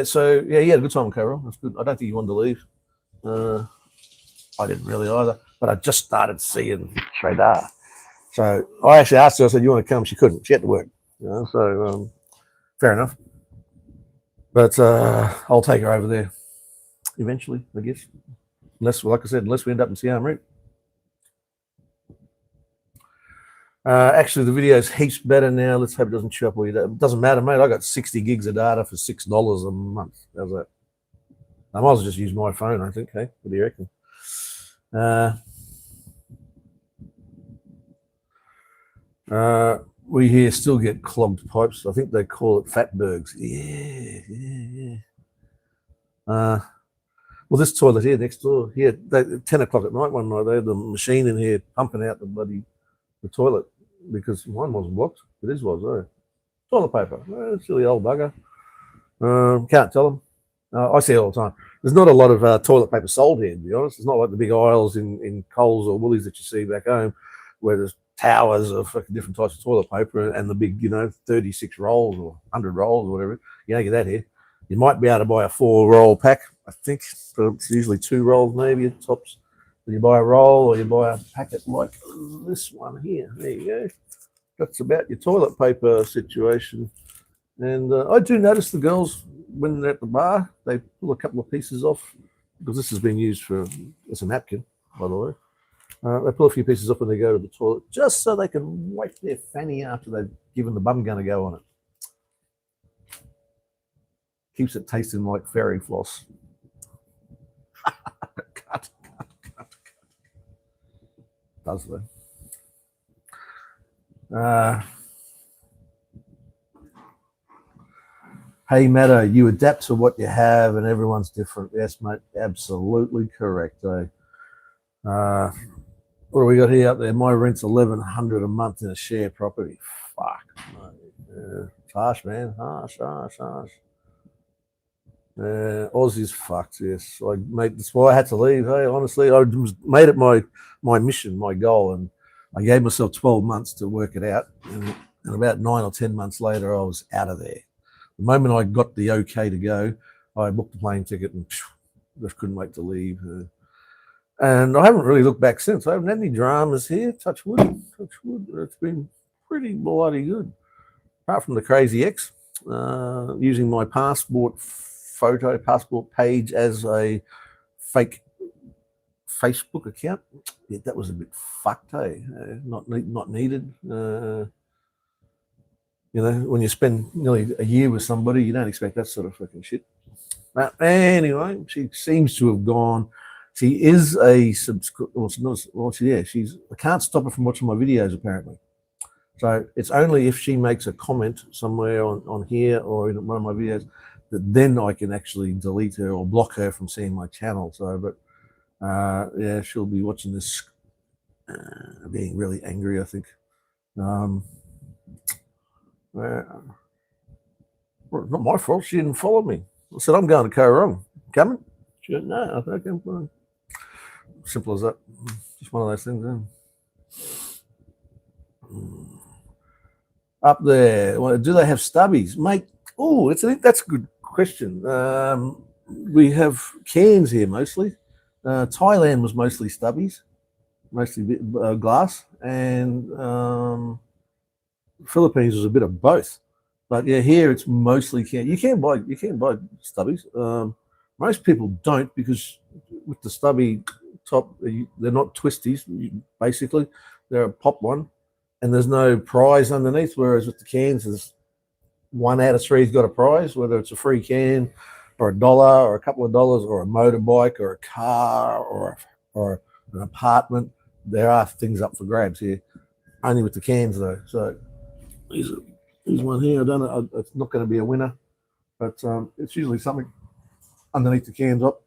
so yeah, he had a good time in Koh Rong. That's good. I don't think he wanted to leave. I didn't really either, but I just started seeing Shradar. So I actually asked her. I said, "You want to come?" She couldn't. She had to work. So fair enough. But I'll take her over there eventually, I guess. Unless, like I said, unless we end up in Siam Reap. Actually, the video's heaps better now. Let's hope it doesn't chew up all your data. It doesn't matter, mate. I got 60 gigs of data for $6 a month. How's that? I might as well just use my phone, I think. Hey, what do you reckon? We here still get clogged pipes. I think they call it fatbergs. Yeah. Well, this toilet here next door, here, 10 o'clock at night one night, they had the machine in here pumping out the toilet because mine wasn't blocked. It is was, though. Toilet paper. Silly old bugger. Can't tell them. I see it all the time. There's not a lot of toilet paper sold here, to be honest. It's not like the big aisles in Coles or Woolies that you see back home where there's towers of different types of toilet paper and the big, 36 rolls or 100 rolls or whatever. You don't get that here. You might be able to buy a 4-roll pack, I think. So it's usually 2 rolls maybe at tops. You buy a roll or you buy a packet like this one here. There you go. That's about your toilet paper situation. And I do notice the girls, when they're at the bar, they pull a couple of pieces off because this has been used as a napkin, by the way. They pull a few pieces up when they go to the toilet, just so they can wipe their fanny after they've given the bum gun a go on it. Keeps it tasting like fairy floss. cut. Does though. Hey, Matto, you adapt to what you have and everyone's different. Yes, mate, absolutely correct. What do we got here up there? My rent's $1,100 a month in a share property. Fuck, mate. Harsh, man. Harsh. Aussie's fucked, yes. Mate, that's why I had to leave. Hey, honestly, I made it my mission, my goal, and I gave myself 12 months to work it out. And about 9 or 10 months later, I was out of there. The moment I got the okay to go, I booked the plane ticket and just couldn't wait to leave. And I haven't really looked back since. I haven't had any dramas here. Touch wood. It's been pretty bloody good. Apart from the crazy ex, using my passport page as a fake Facebook account. Yeah, that was a bit fucked, hey? Not needed. When you spend nearly a year with somebody, you don't expect that sort of fucking shit. But anyway, she seems to have gone. She is a I can't stop her from watching my videos, apparently. So it's only if she makes a comment somewhere on here or in one of my videos that then I can actually delete her or block her from seeing my channel. So, but yeah, she'll be watching this being really angry, I think. Well, not my fault. She didn't follow me. I said, I'm going to Koh Coming? She said, no, I think I'm fine. Simple as that. Just one of those things. Up there, well, do they have stubbies? Mate, that's a good question. We have cans here mostly. Thailand was mostly stubbies, mostly glass, and Philippines was a bit of both, but yeah, here it's mostly can. You can buy stubbies. Most people don't, because with the stubby top, they're not twisties. Basically, they're a pop one, and there's no prize underneath. Whereas with the cans, there's 1 out of 3's got a prize, whether it's a free can, or $1, or a couple of dollars, or a motorbike, or a car, or an apartment. There are things up for grabs here. Only with the cans though. So here's one here. I don't know. It's not going to be a winner, but it's usually something underneath the cans up,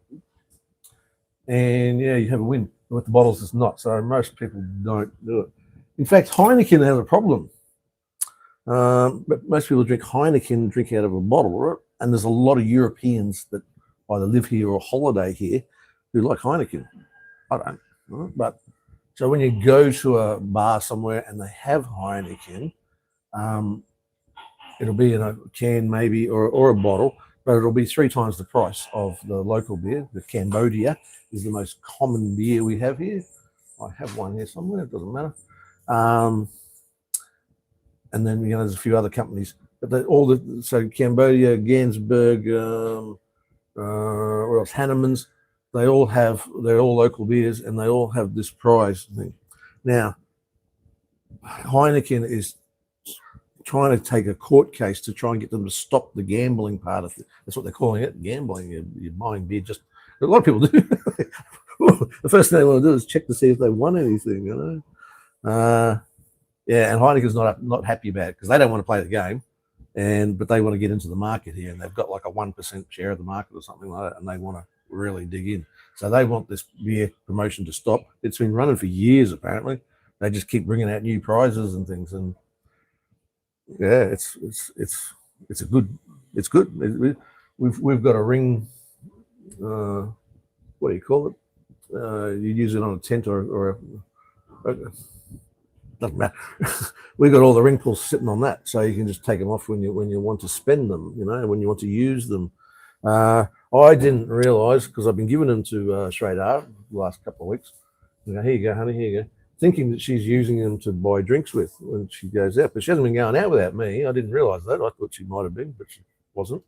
and yeah, you have a win. With the bottles, it's not. So most people don't do it. In fact, Heineken has a problem. But most people drink Heineken, drink out of a bottle, right? And there's a lot of Europeans that either live here or holiday here who like Heineken. I don't, right? But so when you go to a bar somewhere and they have Heineken, it'll be in a can maybe or a bottle, but it'll be 3 times the price of the local beer. The Cambodia is the most common beer we have here. I have one here somewhere, it doesn't matter. And then there's a few other companies, but so Cambodia, Gansberg, or else Hanneman's, they're all local beers, and they all have this prize thing. Now, Heineken is trying to take a court case to try and get them to stop the gambling part of it. That's what they're calling it, gambling. You're buying beer. Just a lot of people do. The first thing they want to do is check to see if they won anything. Yeah, and Heineken's not happy about it because they don't want to play the game, but they want to get into the market here, and they've got like a 1% share of the market or something like that, and they want to really dig in. So they want this beer promotion to stop. It's been running for years apparently. They just keep bringing out new prizes and things, and yeah, it's good. We've got a ring. What do you call it? You use it on a tent or doesn't matter. We've got all the ring pulls sitting on that, so you can just take them off when you want to spend them. When you want to use them. I didn't realise, because I've been giving them to Shreda the last couple of weeks. Here you go, honey. Here you go. Thinking that she's using them to buy drinks with when she goes out, but she hasn't been going out without me. I didn't realise that. I thought she might have been, but she wasn't.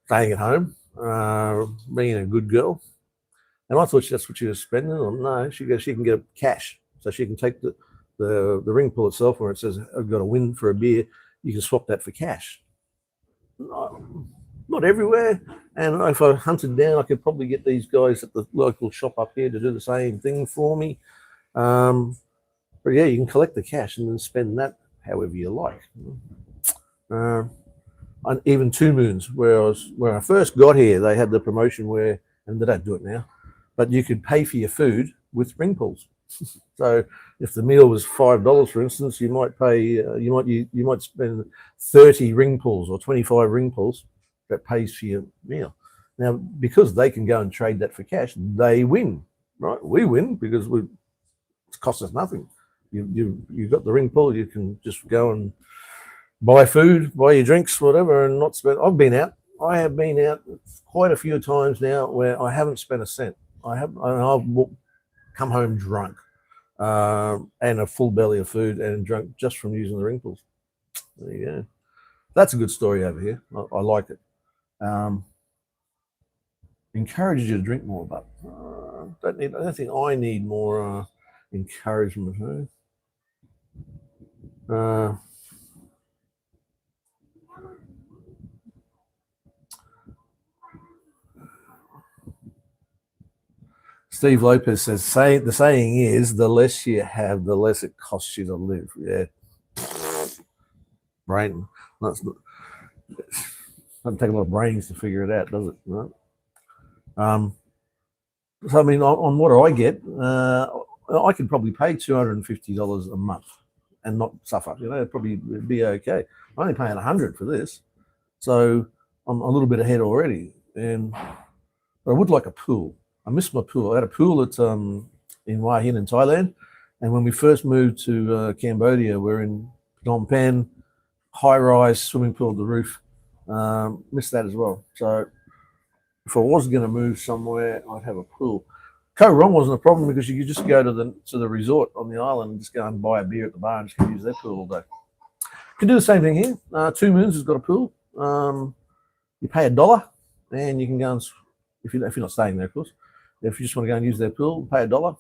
Staying at home, being a good girl. And I thought that's what she was spending. Or no, she goes, she can get cash. So she can take the ring pull itself where it says, I've got a win for a beer. You can swap that for cash. Not everywhere. And if I hunted down, I could probably get these guys at the local shop up here to do the same thing for me. But yeah, you can collect the cash and then spend that however you like. And even 2 Moons, where I first got here, they had the promotion where, and they don't do it now, but you could pay for your food with ring pulls. So if the meal was $5, for instance, you might pay, you might spend 30 ring pulls or 25 ring pulls that pays for your meal. Now, because they can go and trade that for cash, they win, right? We win because it costs us nothing. You've got the ring pull, you can just go and buy food, buy your drinks, whatever, and not spend. I have been out quite a few times now where I haven't spent a cent. I've come home drunk and a full belly of food and drunk just from using the ring pulls. There you go. That's a good story over here. I like it. Encourages you to drink more, but I don't think I need more encouragement. Steve Lopez says, the saying is, the less you have, the less it costs you to live. Yeah. Brain. Doesn't take a lot of brains to figure it out, does it? Right? So, I mean, on what I get, I could probably pay $250 a month and not suffer. It'd probably be okay. I'm only paying $100 for this. So I'm a little bit ahead already. But I would like a pool. I miss my pool. I had a pool at in Hua Hin in Thailand, and when we first moved to Cambodia, we're in Phnom Penh, high-rise swimming pool at the roof. Missed that as well. So if I was going to move somewhere, I'd have a pool. Koh Rong wasn't a problem because you could just go to the resort on the island and just go and buy a beer at the bar and just use their pool all day. You can do the same thing here. 2 Moons has got a pool. You pay $1 and you can go and, if you're not staying there, of course. If you just want to go and use their pool, pay $1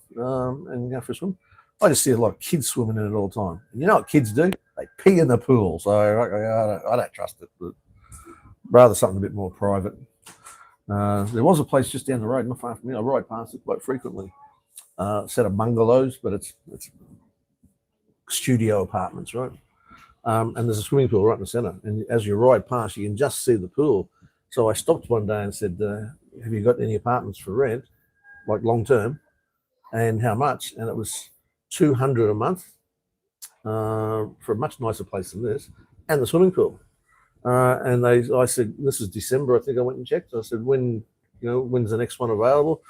and go for a swim. I just see a lot of kids swimming in it all the time. And you know what kids do? They pee in the pool. So I don't trust it. But rather something a bit more private. There was a place just down the road, not far from me. I ride past it quite frequently. Set of bungalows, but it's studio apartments, right? And there's a swimming pool right in the center. And as you ride past, you can just see the pool. So I stopped one day and said, have you got any apartments for rent, like long term, and how much? And it was $200 a month for a much nicer place than this, and the swimming pool. And I said, this is December, I think I went and checked. I said, when's the next one available?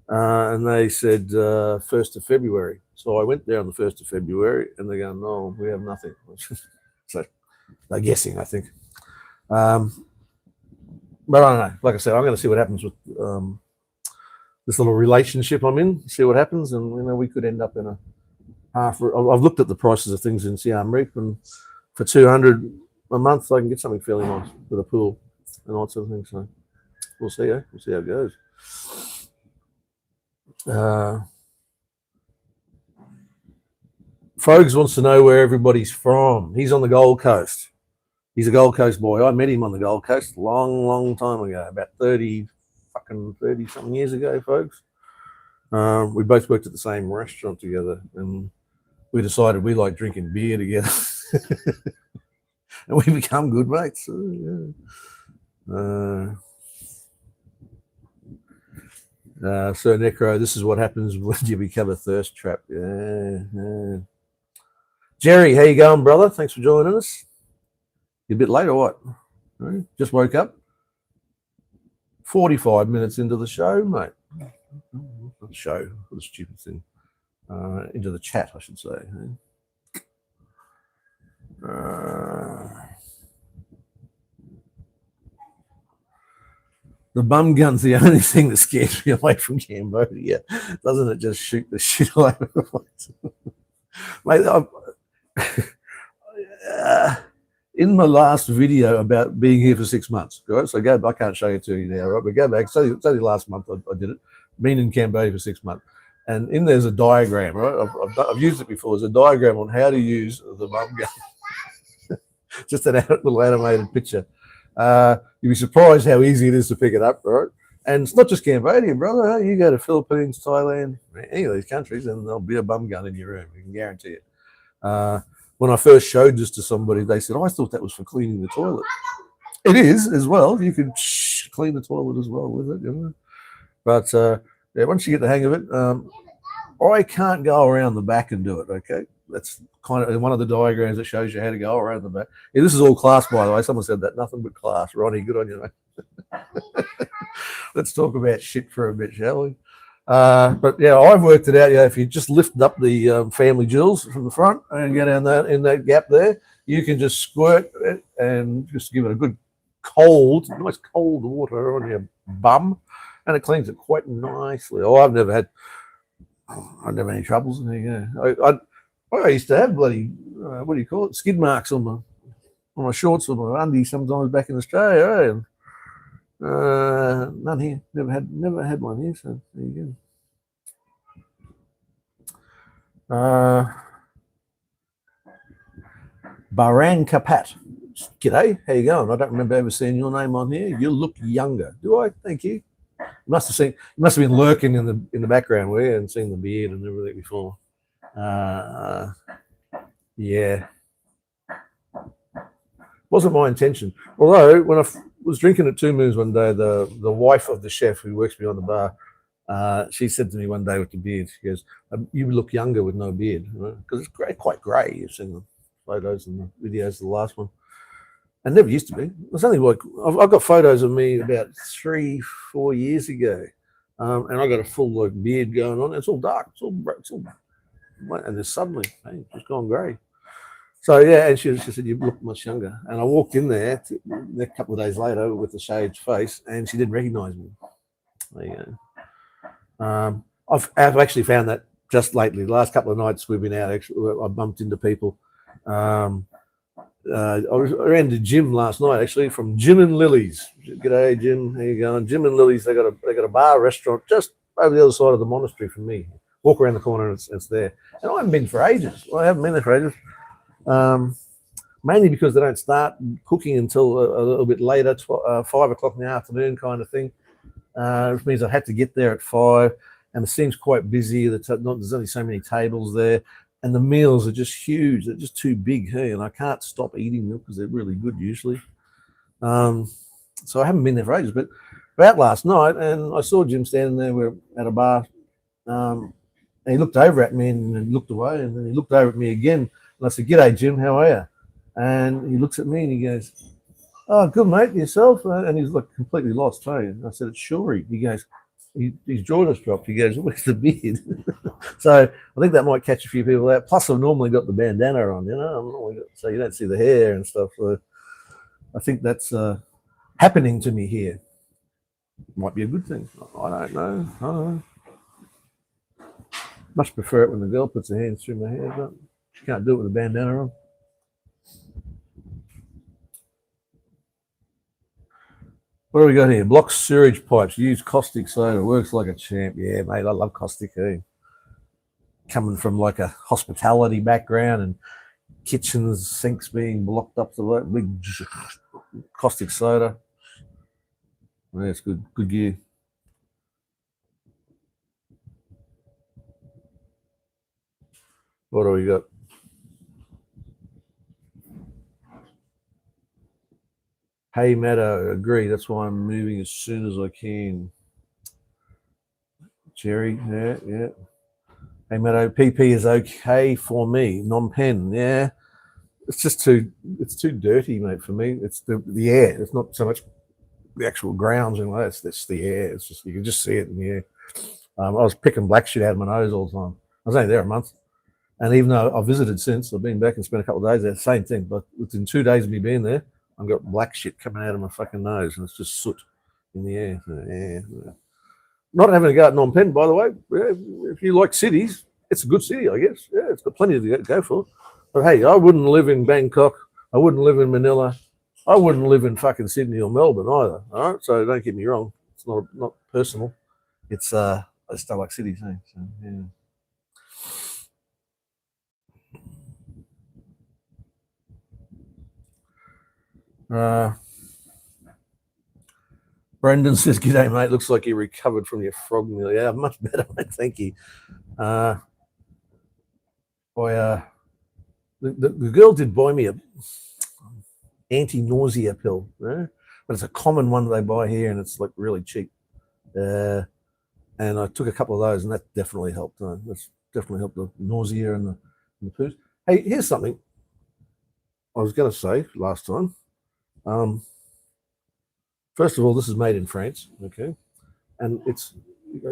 And they said 1st of February. So I went there on the 1st of February, and they're going, no, we have nothing. So they're guessing, I think. But I don't know. Like I said, I'm going to see what happens with this little relationship I'm in, see what happens. And, we could end up in a half. I've looked at the prices of things in Siam Reap, and for $200 a month, I can get something fairly nice with a pool and all sorts of things. So we'll see, We'll see how it goes. Fogs wants to know where everybody's from. He's on the Gold Coast. He's a Gold Coast boy. I met him on the Gold Coast a long, long time ago, about 30-something years ago, folks. We both worked at the same restaurant together, and we decided we like drinking beer together. And we become good mates. So, Sir Necro, this is what happens when you become a thirst trap. Yeah. Jerry, how you going, brother? Thanks for joining us. You a bit late or what? Just woke up. 45 minutes into the show, mate. Not show, what a stupid thing. Into the chat, I should say. The bum gun's the only thing that scares me away from Cambodia. Doesn't it just shoot the shit all over the place? Mate, in my last video about being here for 6 months, right? So I can't show it to you now, right? But go back. It's only last month I did it. been in Cambodia for 6 months. And in there's a diagram, right? I've used it before. There's a diagram on how to use the bum gun. Just an little animated picture. You'd be surprised how easy it is to pick it up, right? And it's not just Cambodia, brother. You go to Philippines, Thailand, any of these countries, and there'll be a bum gun in your room. I can guarantee it. When I first showed this to somebody, they said, "I thought that was for cleaning the toilet." It is as well. You can clean the toilet as well with it, you know. But yeah, once you get the hang of it, I can't go around the back and do it. Okay, that's kind of one of the diagrams that shows you how to go around the back. Yeah, this is all class, by the way. Someone said that. Nothing but class. Ronnie, good on you, mate. Let's talk about shit for a bit, shall we? But yeah, I've worked it out. Yeah, if you just lift up the family jewels from the front and get down that in that gap there, you can just squirt it and just give it a good nice cold water on your bum, and it cleans it quite nicely. Oh, I've never had any troubles. There you go. I used to have bloody what do you call it? Skid marks on my shorts or my undies sometimes back in Australia. Eh? And, none here. Never had one here. So there you go. Baran Kapat. G'day, how you going? I don't remember ever seeing your name on here. You look younger. Do I? Thank you. You must have been lurking in the background where you hadn't seen the beard and everything before. Yeah. Wasn't my intention. Although when I was drinking at Two Moons one day, the wife of the chef who works behind the bar, she said to me one day with the beard, she goes, "You look younger with no beard," because it's quite grey. You've seen the photos and the videos of the last one. It never used to be. It was only like I've got photos of me about 3-4 years ago, and I got a full like beard going on. It's all dark. It's all and then suddenly, hey, it's gone grey. So yeah, and she said, "You look much younger." And I walked in there a couple of days later with a shaved face, and she didn't recognise me. There you go. I've actually found that just lately. The last couple of nights we've been out, actually, I bumped into people. I was around the gym last night, actually, from Jim and Lily's. G'day, Jim. How you going? Jim and Lily's. They got a bar restaurant just over the other side of the monastery from me. Walk around the corner and it's there. And I haven't been for ages. I haven't been there for ages. Mainly because they don't start cooking until a little bit later, 5 o'clock in the afternoon kind of thing. Which means I had to get there at 5, and it seems quite busy. There's only so many tables there, and the meals are just huge. They're just too big, hey, and I can't stop eating them because they're really good usually. So I haven't been there for ages, but about last night, and I saw Jim standing there. We're at a bar, and he looked over at me and looked away, and then he looked over at me again, and I said, "G'day, Jim, how are you?" And he looks at me and he goes, "Oh, good, mate, yourself?" And he's like completely lost, hey. And I said, "It's Shuri." He goes, his jaw just dropped. He goes, "Where's the beard?" So I think that might catch a few people out. Plus, I've normally got the bandana on, so you don't see the hair and stuff. So I think that's happening to me here. Might be a good thing. I don't know. Much prefer it when the girl puts her hands through my hair, but she can't do it with a bandana on. What do we got here? Block sewage pipes. Use caustic soda. Works like a champ. Yeah, mate, I love caustic. Coming from like a hospitality background and kitchens, sinks being blocked up to the big caustic soda. Yeah, it's good gear. What do we got? Hey, Meadow, agree. That's why I'm moving as soon as I can. Jerry, yeah. Hey, Meadow, PP is okay for me. Non-pen, yeah. It's just it's too dirty, mate, for me. It's the air. It's not so much the actual grounds and like that. It's the air. It's just, you can just see it in the air. I was picking black shit out of my nose all the time. I was only there a month. And even though I've visited since, I've been back and spent a couple of days there, same thing. But within 2 days of me being there, I've got black shit coming out of my fucking nose, and it's just soot in the air. Yeah. Not having a go at Phnom Penh, by the way. If you like cities, it's a good city, I guess. Yeah, it's got plenty to go for. But hey, I wouldn't live in Bangkok. I wouldn't live in Manila. I wouldn't live in fucking Sydney or Melbourne either. All right, so don't get me wrong. It's not personal. It's still like cities, eh? So, yeah. Brendan says, "G'day, mate. Looks like you recovered from your frog meal." Yeah, much better, mate. Thank you. The girl did buy me a anti-nausea pill, but it's a common one they buy here, and it's like really cheap. And I took a couple of those, and that definitely helped. That's definitely helped the nausea and the poos. Hey, here's something I was going to say last time. First of all, this is made in France, okay, and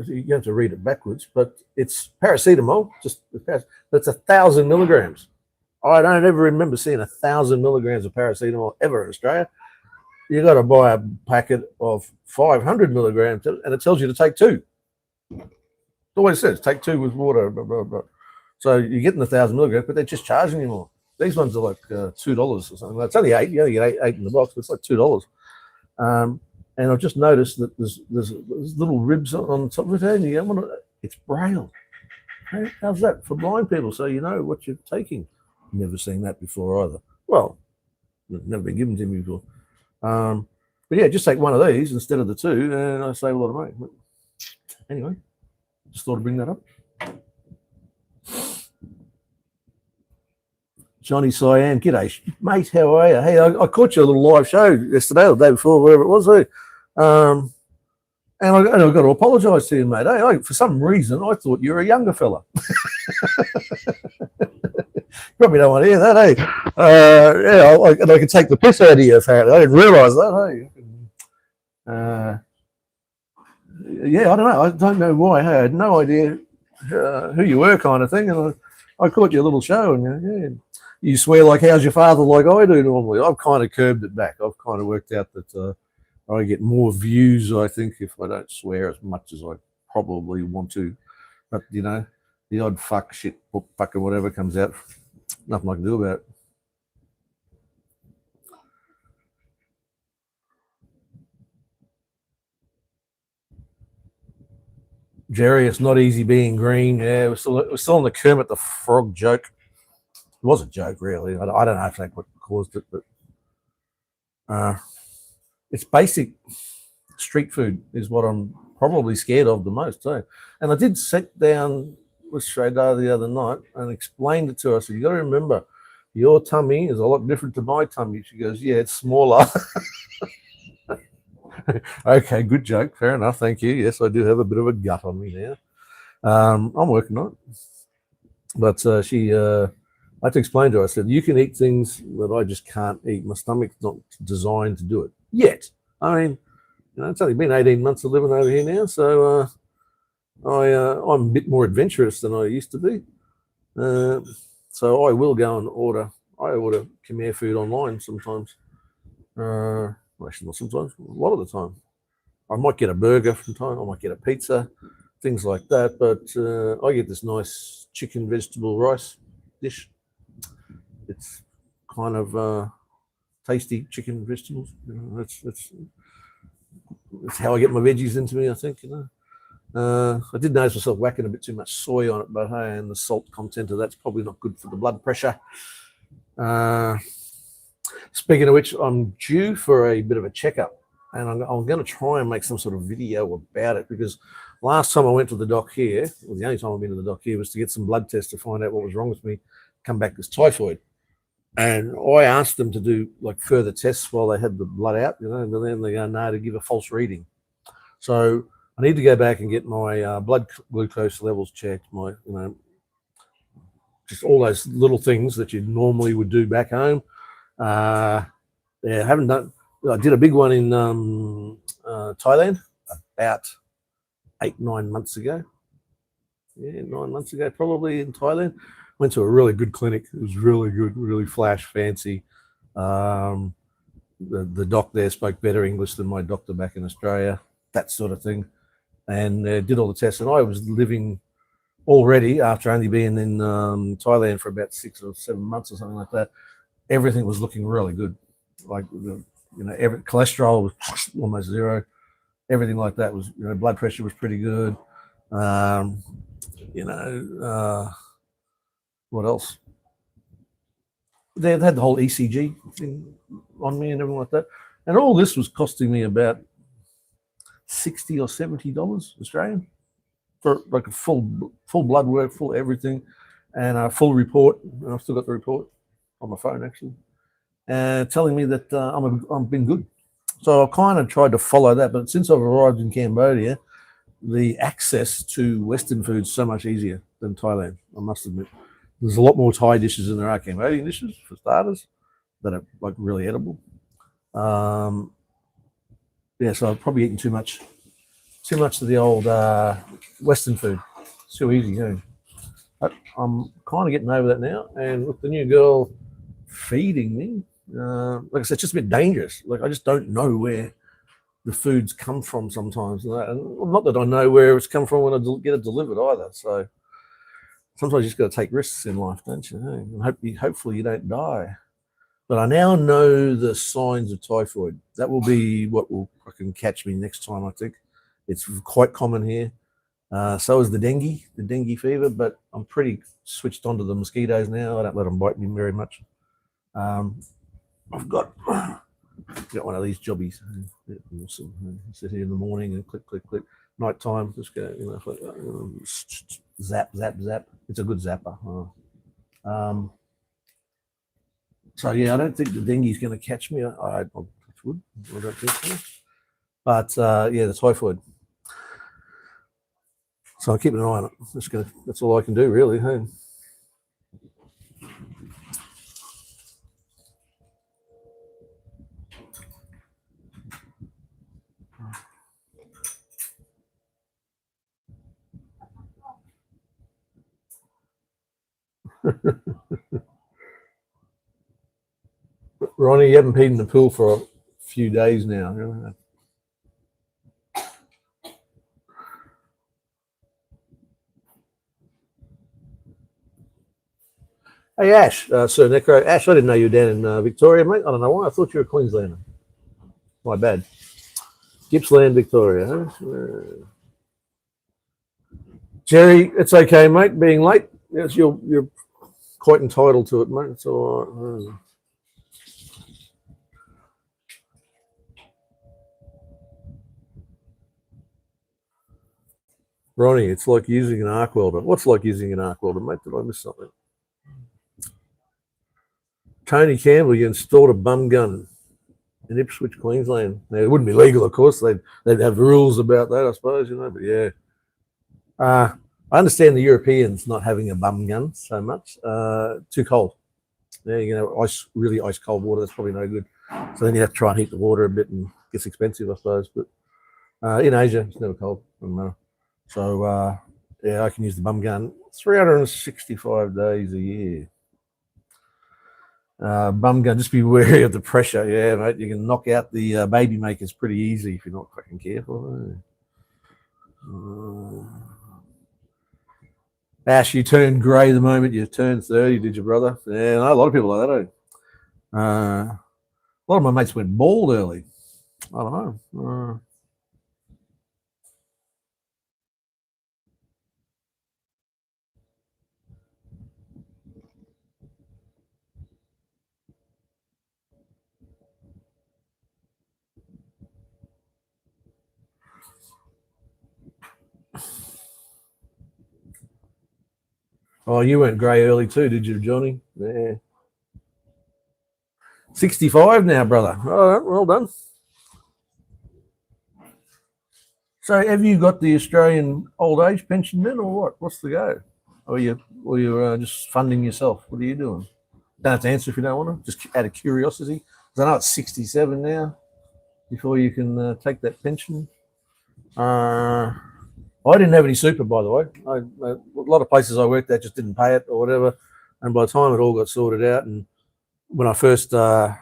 you have to read it backwards, but it's paracetamol, but it's 1,000 milligrams. I don't ever remember seeing 1,000 milligrams of paracetamol ever in Australia. You got to buy a packet of 500 milligrams, and it tells you to take 2. It always says take 2 with water. Blah, blah, blah. So you're getting 1,000 milligrams, but they're just charging you more. These ones are like $2 or something. It's only 8. You only get eight in the box, but it's like $2. And I've just noticed that there's little ribs on the top of it, and you go, it's braille. How's that for blind people? So you know what you're taking. Never seen that before either. Well, never been given to me before. But yeah, just take one of these instead of the 2, and I save a lot of money. But anyway, just thought I'd bring that up. Johnny Cyan, g'day, mate. How are you? Hey, I caught you a little live show yesterday or the day before, wherever it was. Hey. And I've got to apologise to you, mate. Hey, for some reason, I thought you were a younger fella. Probably don't want to hear that, hey. Yeah, I can take the piss out of you, apparently. I didn't realise that, hey. Yeah, I don't know. I don't know why. Hey, I had no idea who you were, kind of thing. And I caught you a little show, and you swear like how's your father, like I do normally. I've kind of curbed it back. I've kind of worked out that I get more views, I think, if I don't swear as much as I probably want to. But, the odd fuck, shit, fuck, or whatever comes out, nothing I can do about it. Jerry, it's not easy being green. Yeah, we're still on the Kermit the Frog joke. It was a joke, really. I don't know if that's what caused it, but it's basic street food is what I'm probably scared of the most, too. And I did sit down with Shradar the other night and explained it to her. I said, you got to remember, your tummy is a lot different to my tummy. She goes, yeah, it's smaller. Okay, good joke. Fair enough. Thank you. Yes, I do have a bit of a gut on me now. I'm working on it. But I had to explain to her, I said, you can eat things that I just can't eat. My stomach's not designed to do it yet. I mean, it's only been 18 months of living over here now, so I'm a bit more adventurous than I used to be. So I will go and order Khmer food online sometimes. Actually, not sometimes, a lot of the time. I might get a burger from time, I might get a pizza, things like that. But I get this nice chicken vegetable rice dish. It's kind of tasty chicken vegetables. That's how I get my veggies into me, I think. I did notice myself whacking a bit too much soy on it, but hey, and the salt content of that's probably not good for the blood pressure. Speaking of which, I'm due for a bit of a checkup, and I'm going to try and make some sort of video about it, because last time I went to the doc here, well, the only time I've been to the doc here was to get some blood tests to find out what was wrong with me, come back as typhoid. And I asked them to do like further tests while they had the blood out, and then they go, no, to give a false reading. So I need to go back and get my blood glucose levels checked, my, just all those little things that you normally would do back home. Yeah, I haven't done. I did a big one in Thailand about 8-9 months ago. Yeah, 9 months ago, probably, in Thailand. Went to a really good clinic. It was really good, really flash, fancy. The doc there spoke better English than my doctor back in Australia, that sort of thing. And did all the tests. And I was living already, after only being in Thailand for about 6 or 7 months or something like that. Everything was looking really good. Like, every cholesterol was almost zero. Everything like that was, blood pressure was pretty good. Um, what else? They had the whole ECG thing on me and everything like that, and all this was costing me about $60 or $70 Australian for like a full blood work, full everything, and a full report. And I've still got the report on my phone actually, telling me that I've been good. So I kind of tried to follow that, but since I've arrived in Cambodia, the access to Western food is so much easier than Thailand. I must admit, there's a lot more Thai dishes than there are Cambodian dishes for starters that are like really edible. Um, yeah, so I've probably eaten too much of the old Western food. It's too easy, you know. But I'm kind of getting over that now, and with the new girl feeding me, like I said, it's just a bit dangerous. Like I just don't know where the foods come from sometimes, and not that I know where it's come from when I get it delivered either. So sometimes you just got to take risks in life, don't you? And hopefully you don't die. But I now know the signs of typhoid. That will be what will fucking catch me next time. I think it's quite common here. So is the dengue fever. But I'm pretty switched on to the mosquitoes now. I don't let them bite me very much. I've got one of these jobbies. Awesome. Sit here in the morning and click, click, click. Night time, just go, zap, zap, zap. It's a good zapper. So yeah, I don't think the dengue is going to catch me. I would. I don't think so. But yeah, the typhoid. So I keep an eye on it. That's all I can do, really. Hey? Ronnie, you haven't peed in the pool for a few days now. Hey, Ash, Sir Necro. Ash, I didn't know you were down in Victoria, mate. I don't know why. I thought you were a Queenslander. My bad. Gippsland, Victoria. Huh? Jerry, it's okay, mate, being late. Yes, you're quite entitled to it, mate. It's all right. Ronnie, it's like using an arc welder. What's like using an arc welder, mate? Did I miss something? Tony Campbell, you installed a bum gun in Ipswich, Queensland. Now, it wouldn't be legal, of course. They'd have rules about that, I suppose, But yeah, I understand the Europeans not having a bum gun so much. Too cold. Yeah, really ice cold water. That's probably no good. So then you have to try and heat the water a bit, and it gets expensive, I suppose. But in Asia, it's never cold. Doesn't matter. So yeah, I can use the bum gun 365 days a year. Bum gun, just be wary of the pressure. Yeah, mate, you can knock out the baby makers pretty easy if you're not fucking careful. Ash, you turned grey the moment you turned 30, did you, brother? Yeah, a lot of people like that. A lot of my mates went bald early. I don't know. Oh, you went grey early too, did you, Johnny? Yeah. 65 now, brother. All right, well done. So, have you got the Australian old age pension then, or what? What's the go? Or you're just funding yourself? What are you doing? Don't have to answer if you don't want to. Just out of curiosity, because I know it's 67 now before you can take that pension. I didn't have any super, by the way. A lot of places I worked at just didn't pay it or whatever. And by the time it all got sorted out, and when I first, I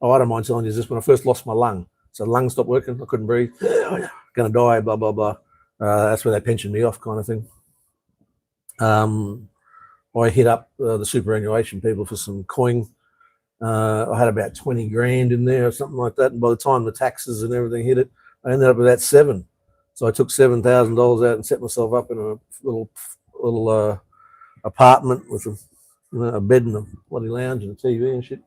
don't mind telling you this, when I first lost my lung, so the lung stopped working, I couldn't breathe, going to die, blah, blah, blah. That's where they pensioned me off, kind of thing. I hit up the superannuation people for some coin. I had about 20 grand in there or something like that. And by the time the taxes and everything hit it, I ended up with about 7. So I took $7,000 out and set myself up in a little apartment with a bed and a bloody lounge and a TV and shit.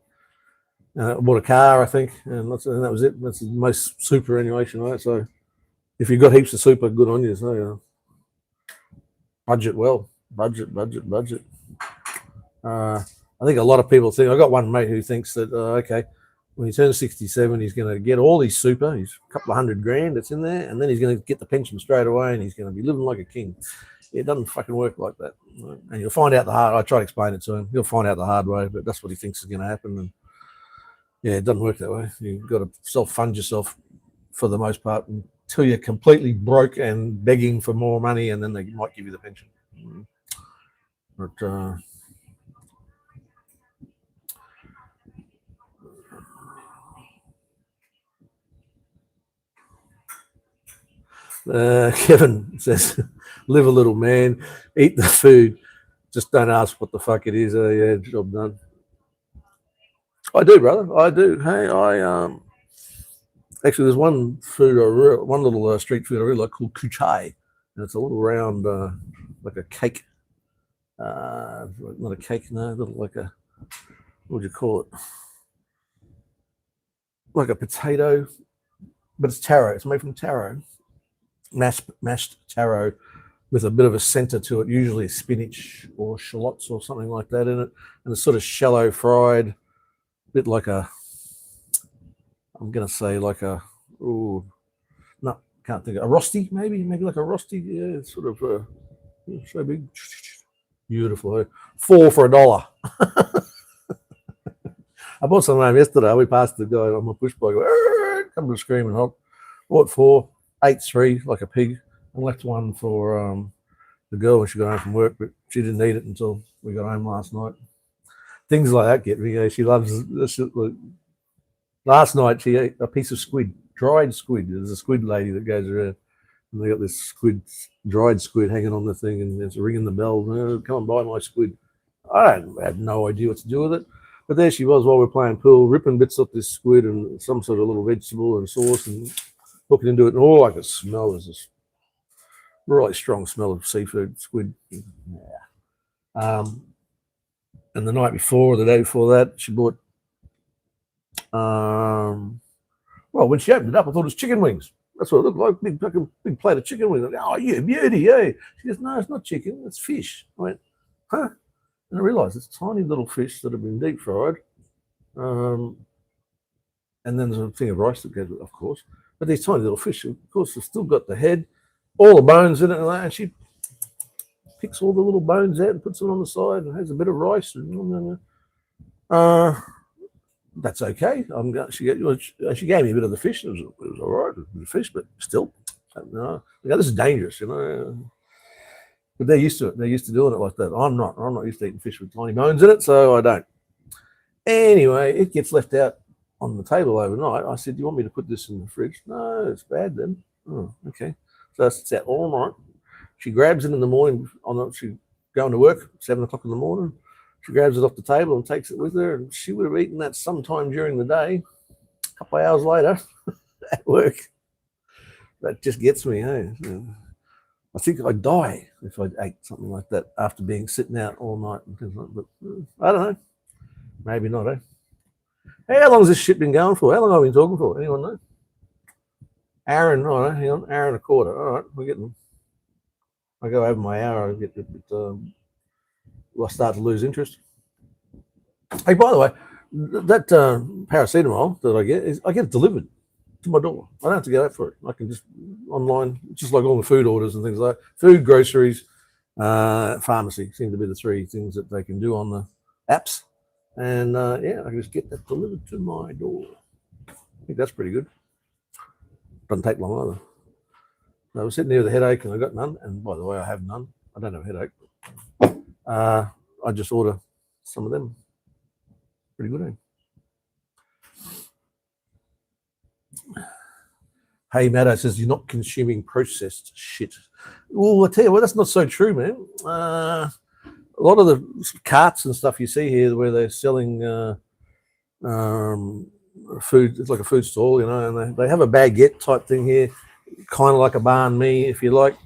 I bought a car, I think, and that was it. That's the most superannuation, right? So if you've got heaps of super, good on you. So budget well, budget. I think a lot of people think, I got one mate who thinks that, okay, when he turns 67, he's going to get all his super, he's a couple of $100,000 that's in there, and then he's going to get the pension straight away and he's going to be living like a king. It doesn't fucking work like that. And you'll find out I try to explain it to him. You'll find out the hard way, but that's what he thinks is going to happen. And yeah, it doesn't work that way. You've got to self-fund yourself for the most part until you're completely broke and begging for more money, and then they might give you the pension. But Kevin says, live a little, man, eat the food, just don't ask what the fuck it is. Yeah, job done. I do, brother. I do. Hey, actually, there's one little street food I really like called kuchai, and it's a little round, like a cake. Not a cake, no, like a, what would you call it? Like a potato, but it's taro. It's made from taro, mashed taro, with a bit of a center to it, usually spinach or shallots or something like that in it, and it's sort of shallow fried. Bit like I'm going to say like no, can't think of a rosti, maybe like a rosti. Yeah, it's sort of so big, beautiful. 4 for $1. I bought some home yesterday. We passed the guy on my push bike. Come to scream and hop. Bought 4, ate 3 like a pig, and left one for the girl when she got home from work, but she didn't eat it until we got home last night. Things like that get me. She loves this. Last night she ate a piece of squid, dried squid. There's a squid lady that goes around, and they got this dried squid hanging on the thing, and it's ringing the bell. Come and buy my squid. I had no idea what to do with it, but there she was while we were playing pool, ripping bits off this squid and some sort of little vegetable and sauce, and hooking into it. And all I could smell was this really strong smell of seafood, squid. Yeah. And the night before, or the day before that, she bought, well, when she opened it up, I thought it was chicken wings. That's what it looked like, big plate of chicken wings. Oh, yeah, beauty, yeah. She goes, no, it's not chicken, it's fish. I went, huh? And I realized it's tiny little fish that have been deep fried. And then there's a thing of rice that goes with it, of course. But these tiny little fish, of course, have still got the head, all the bones in it, and she picks all the little bones out and puts them on the side and has a bit of rice. That's okay. She gave me a bit of the fish. It was all right, the fish, but still, this is dangerous, But they're used to it. They're used to doing it like that. I'm not. I'm not used to eating fish with tiny bones in it, so I don't. Anyway, it gets left out on the table overnight. I said, "Do you want me to put this in the fridge?" No, it's bad then. Oh, okay. So it's out all night. She grabs it in the morning. She's going to work, 7 o'clock in the morning. She grabs it off the table and takes it with her. And she would have eaten that sometime during the day. A couple of hours later at work. That just gets me. Hey? I think I'd die if I ate something like that after being sitting out all night. But I don't know. Maybe not, eh? Hey, how long has this shit been going for? How long have I been talking for? Anyone know? Hour and, oh, hang on, hour and a quarter. All right, we're getting. I go over my hour, I get a bit, I start to lose interest. Hey, by the way, that paracetamol that I get it delivered to my door. I don't have to go out for it. I can just online, just like all the food orders and things like that. Food, groceries, pharmacy seem to be the 3 things that they can do on the apps. And yeah, I can just get that delivered to my door. I think that's pretty good. Doesn't take long either. I was sitting here with a headache and I got none. And by the way, I have none. I don't have a headache. I just order some of them. Pretty good, eh? Hey, Maddo says, you're not consuming processed shit. Well, I tell you what, that's not so true, man. A lot of the carts and stuff you see here where they're selling food, it's like a food stall, and they have a baguette type thing here. kind of like a banh mi, if you like,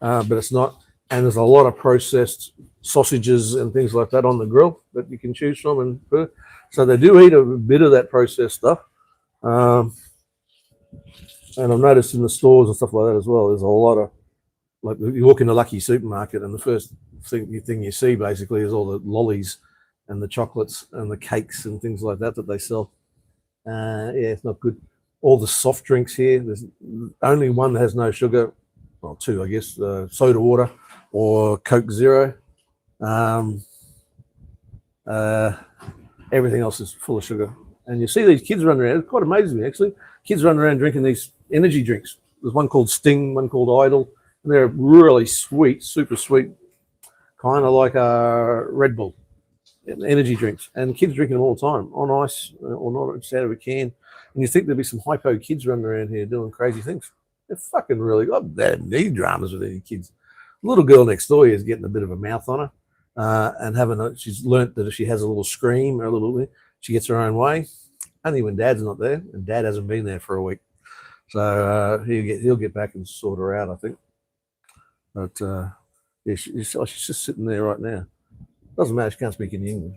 but it's not. And there's a lot of processed sausages and things like that on the grill that you can choose from. And so they do eat a bit of that processed stuff. And I've noticed in the stores and stuff like that as well, there's a lot of, like, you walk in the Lucky supermarket and the first thing you see basically is all the lollies and the chocolates and the cakes and things like that they sell. Yeah, it's not good. All the soft drinks here, there's only one that has no sugar, well, two, I guess, soda water or Coke Zero. Everything else is full of sugar. And you see these kids running around. It quite amazes me, actually. Kids running around drinking these energy drinks. There's one called Sting, one called Idol. And they're really sweet, super sweet, kind of like a Red Bull, energy drinks. And kids drinking them all the time, on ice or not, just out of a can. And you think there'd be some hypo kids running around here doing crazy things. They're fucking really good. They don't need dramas with any kids. The little girl next door is getting a bit of a mouth on her. And she's learnt that if she has a little scream or a little, she gets her own way. Only when Dad's not there, and Dad hasn't been there for a week, so he'll get back and sort her out, I think. But yeah, she's just sitting there right now. Doesn't matter. She can't speak any English.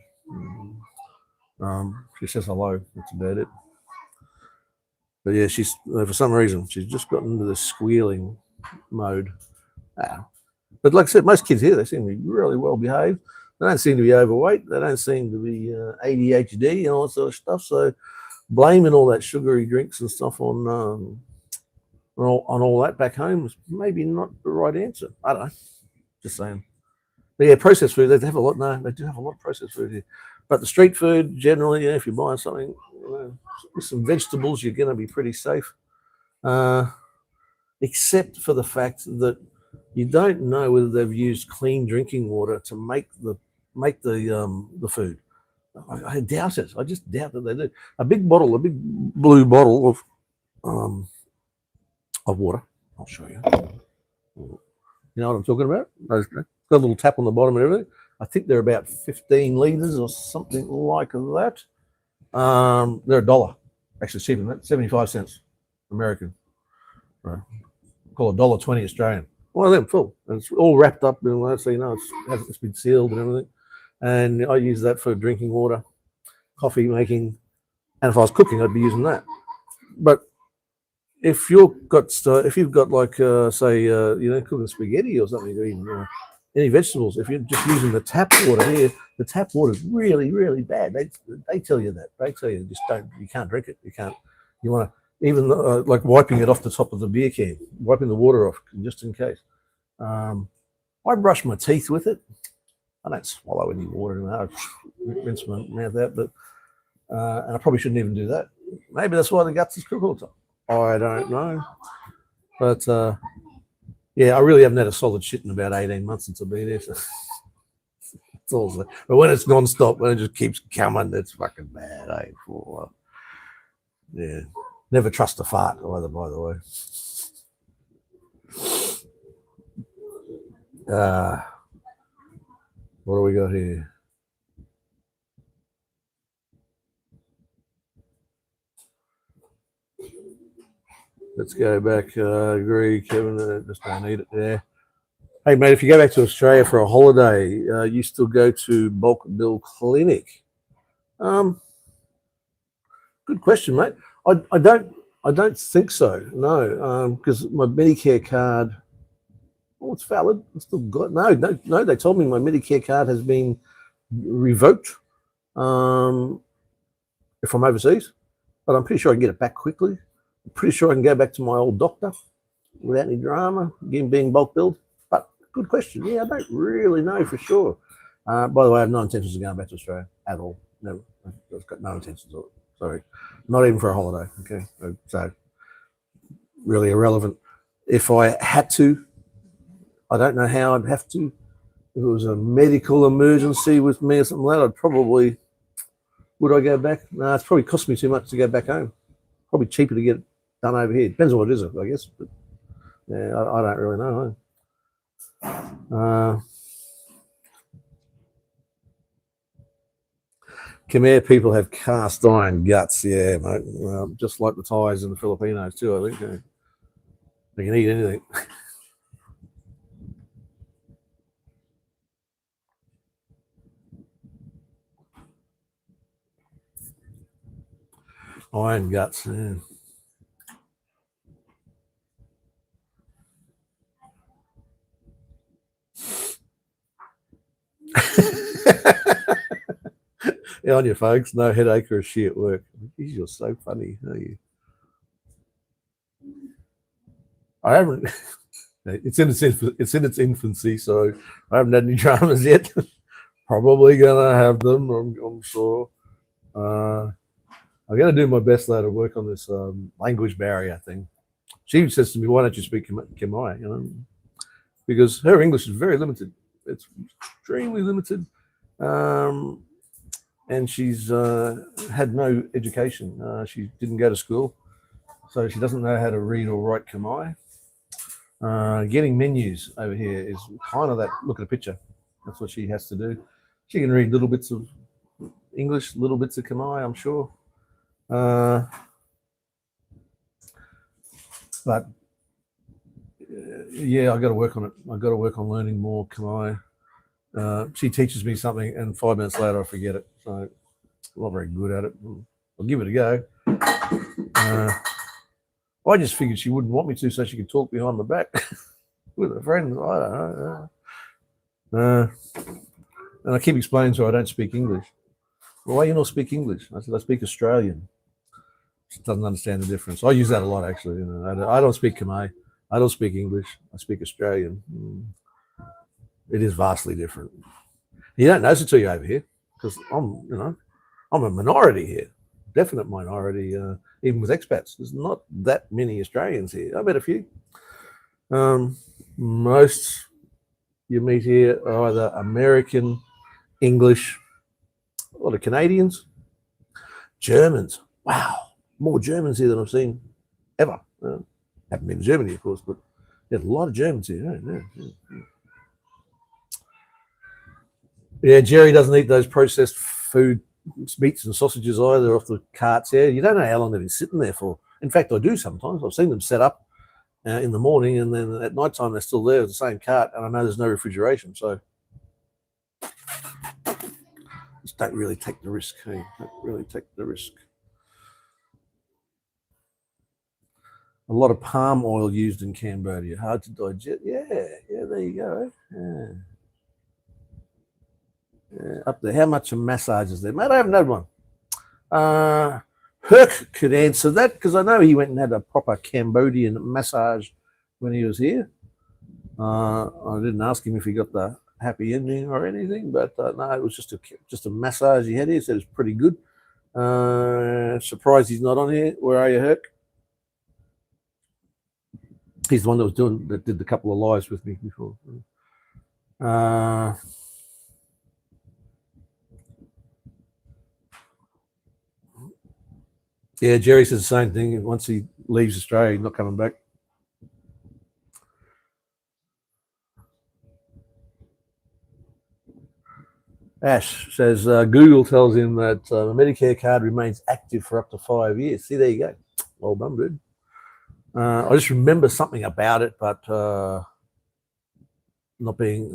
She says hello. That's about it. But yeah, she's for some reason she's just gotten into the squealing mode. But like I said, most kids here, they seem to be really well behaved. They don't seem to be overweight. They don't seem to be ADHD and all that sort of stuff. So blaming all that sugary drinks and stuff on all that back home is maybe not the right answer. I don't know. Just saying. But yeah, processed food, they have a lot. No, they do have a lot of processed food here. But the street food, generally, if you're buying something with some vegetables, you're going to be pretty safe. Except for the fact that you don't know whether they've used clean drinking water to make the food. I doubt it. I just doubt that they do. A big blue bottle of water. I'll show you. You know what I'm talking about? It's got a little tap on the bottom and everything. I think they're about 15 litres or something like that. They're $1. Actually, cheaper than that. 75 cents American. Right. Call $1.20 Australian. One of them full. And it's all wrapped up in that, so you know it's been sealed and everything. And I use that for drinking water, coffee making, and if I was cooking, I'd be using that. But if you've got like cooking spaghetti or something, or even any vegetables, if you're just using the tap water here, the tap water is really, really bad. They tell you that. They tell you you can't drink it. You want to. Even like wiping it off the top of the beer can, wiping the water off just in case. I brush my teeth with it. I don't swallow any water in that. I rinse my mouth out, but and I probably shouldn't even do that. Maybe that's why the guts is crooked all the time. I don't know. But yeah, I really haven't had a solid shit in about 18 months since I've been here. So it's all. But when it's non-stop, when it just keeps coming, it's fucking bad. Yeah. Never trust a fart either, by the way. What do we got here? Let's go back. Agree, Kevin. Just don't need it there. Hey, mate, if you go back to Australia for a holiday, you still go to Bulk Bill Clinic? Good question, mate. I don't think so. No, because my Medicare card. Oh, it's valid. It's still good. No. They told me my Medicare card has been revoked. If I'm overseas, but I'm pretty sure I can get it back quickly. I'm pretty sure I can go back to my old doctor without any drama, again being bulk billed. But good question. Yeah, I don't really know for sure. By the way, I have no intentions of going back to Australia at all. Never. I've got no intentions of it. Sorry, not even for a holiday. Okay, so really irrelevant. If I had to, I don't know how I'd have to. If it was a medical emergency with me or something like that, I'd probably. Would I go back? No, it's probably cost me too much to go back home. Probably cheaper to get it done over here. Depends on what it is, I guess. But yeah, I don't really know. Khmer people have cast iron guts, yeah, mate. Just like the Thais and the Filipinos too, I think. They can eat anything. Iron guts. Yeah. Yeah, on your folks, no headache or a she at work. Geez, you're so funny. You? I haven't. It's in its infancy, so I haven't had any dramas yet. Probably gonna have them. I'm sure. I'm gonna do my best though to work on this language barrier thing. She says to me, "Why don't you speak Khmer?" You know, because her English is very limited. It's extremely limited. Um, and she's had no education. She didn't go to school, so she doesn't know how to read or write Khmer. Getting menus over here is kind of that. Look at a picture. That's what she has to do. She can read little bits of English, little bits of Khmer, I'm sure. But yeah, I got to work on it. I got to work on learning more Khmer. She teaches me something, and 5 minutes later I forget it. So I'm not very good at it. I'll give it a go. I just figured she wouldn't want me to, so she could talk behind my back with her friends. I don't know. And I keep explaining to her I don't speak English. Well, why you not speak English? I said I speak Australian. She doesn't understand the difference. I use that a lot actually. You know, I don't speak Khmer. I don't speak English. I speak Australian. It is vastly different. You don't notice it till you're over here, because I'm a minority here, definite minority. Even with expats, there's not that many Australians here. I bet a few. Most you meet here are either American, English, a lot of Canadians, Germans. Wow, more Germans here than I've seen ever. Haven't been to Germany, of course, but there's a lot of Germans here. Yeah, Jerry doesn't eat those processed food, meats and sausages either off the carts. Yeah, you don't know how long they've been sitting there for. In fact, I do sometimes. I've seen them set up in the morning, and then at night time they're still there with the same cart, and I know there's no refrigeration, so just don't really take the risk. Hey, don't really take the risk. A lot of palm oil used in Cambodia, hard to digest. Yeah, there you go. Yeah, up there. How much a massage is there, mate? I haven't had one. Herc could answer that, because I know he went and had a proper Cambodian massage when he was here. I didn't ask him if he got the happy ending or anything, but no, it was just a massage he had here. He said it was pretty good. Surprised he's not on here. Where are you, Herc? He's the one that did the couple of lives with me before. Yeah, Jerry says the same thing. Once he leaves Australia, he's not coming back. Ash says Google tells him that the Medicare card remains active for up to 5 years. See, there you go. Well done, dude. I just remember something about it, but not being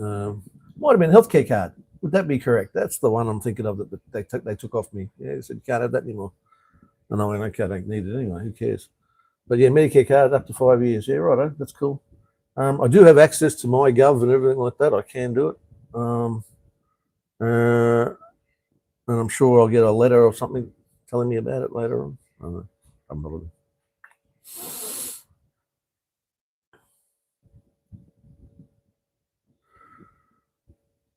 might have been a healthcare card. Would that be correct? That's the one I'm thinking of that they took off me. Yeah, they said you can't have that anymore. And I went, okay, I don't need it anyway. Who cares? But yeah, Medicare card up to 5 years. Yeah, right. That's cool. I do have access to MyGov and everything like that. I can do it. And I'm sure I'll get a letter or something telling me about it later on. I don't know. I'm not looking.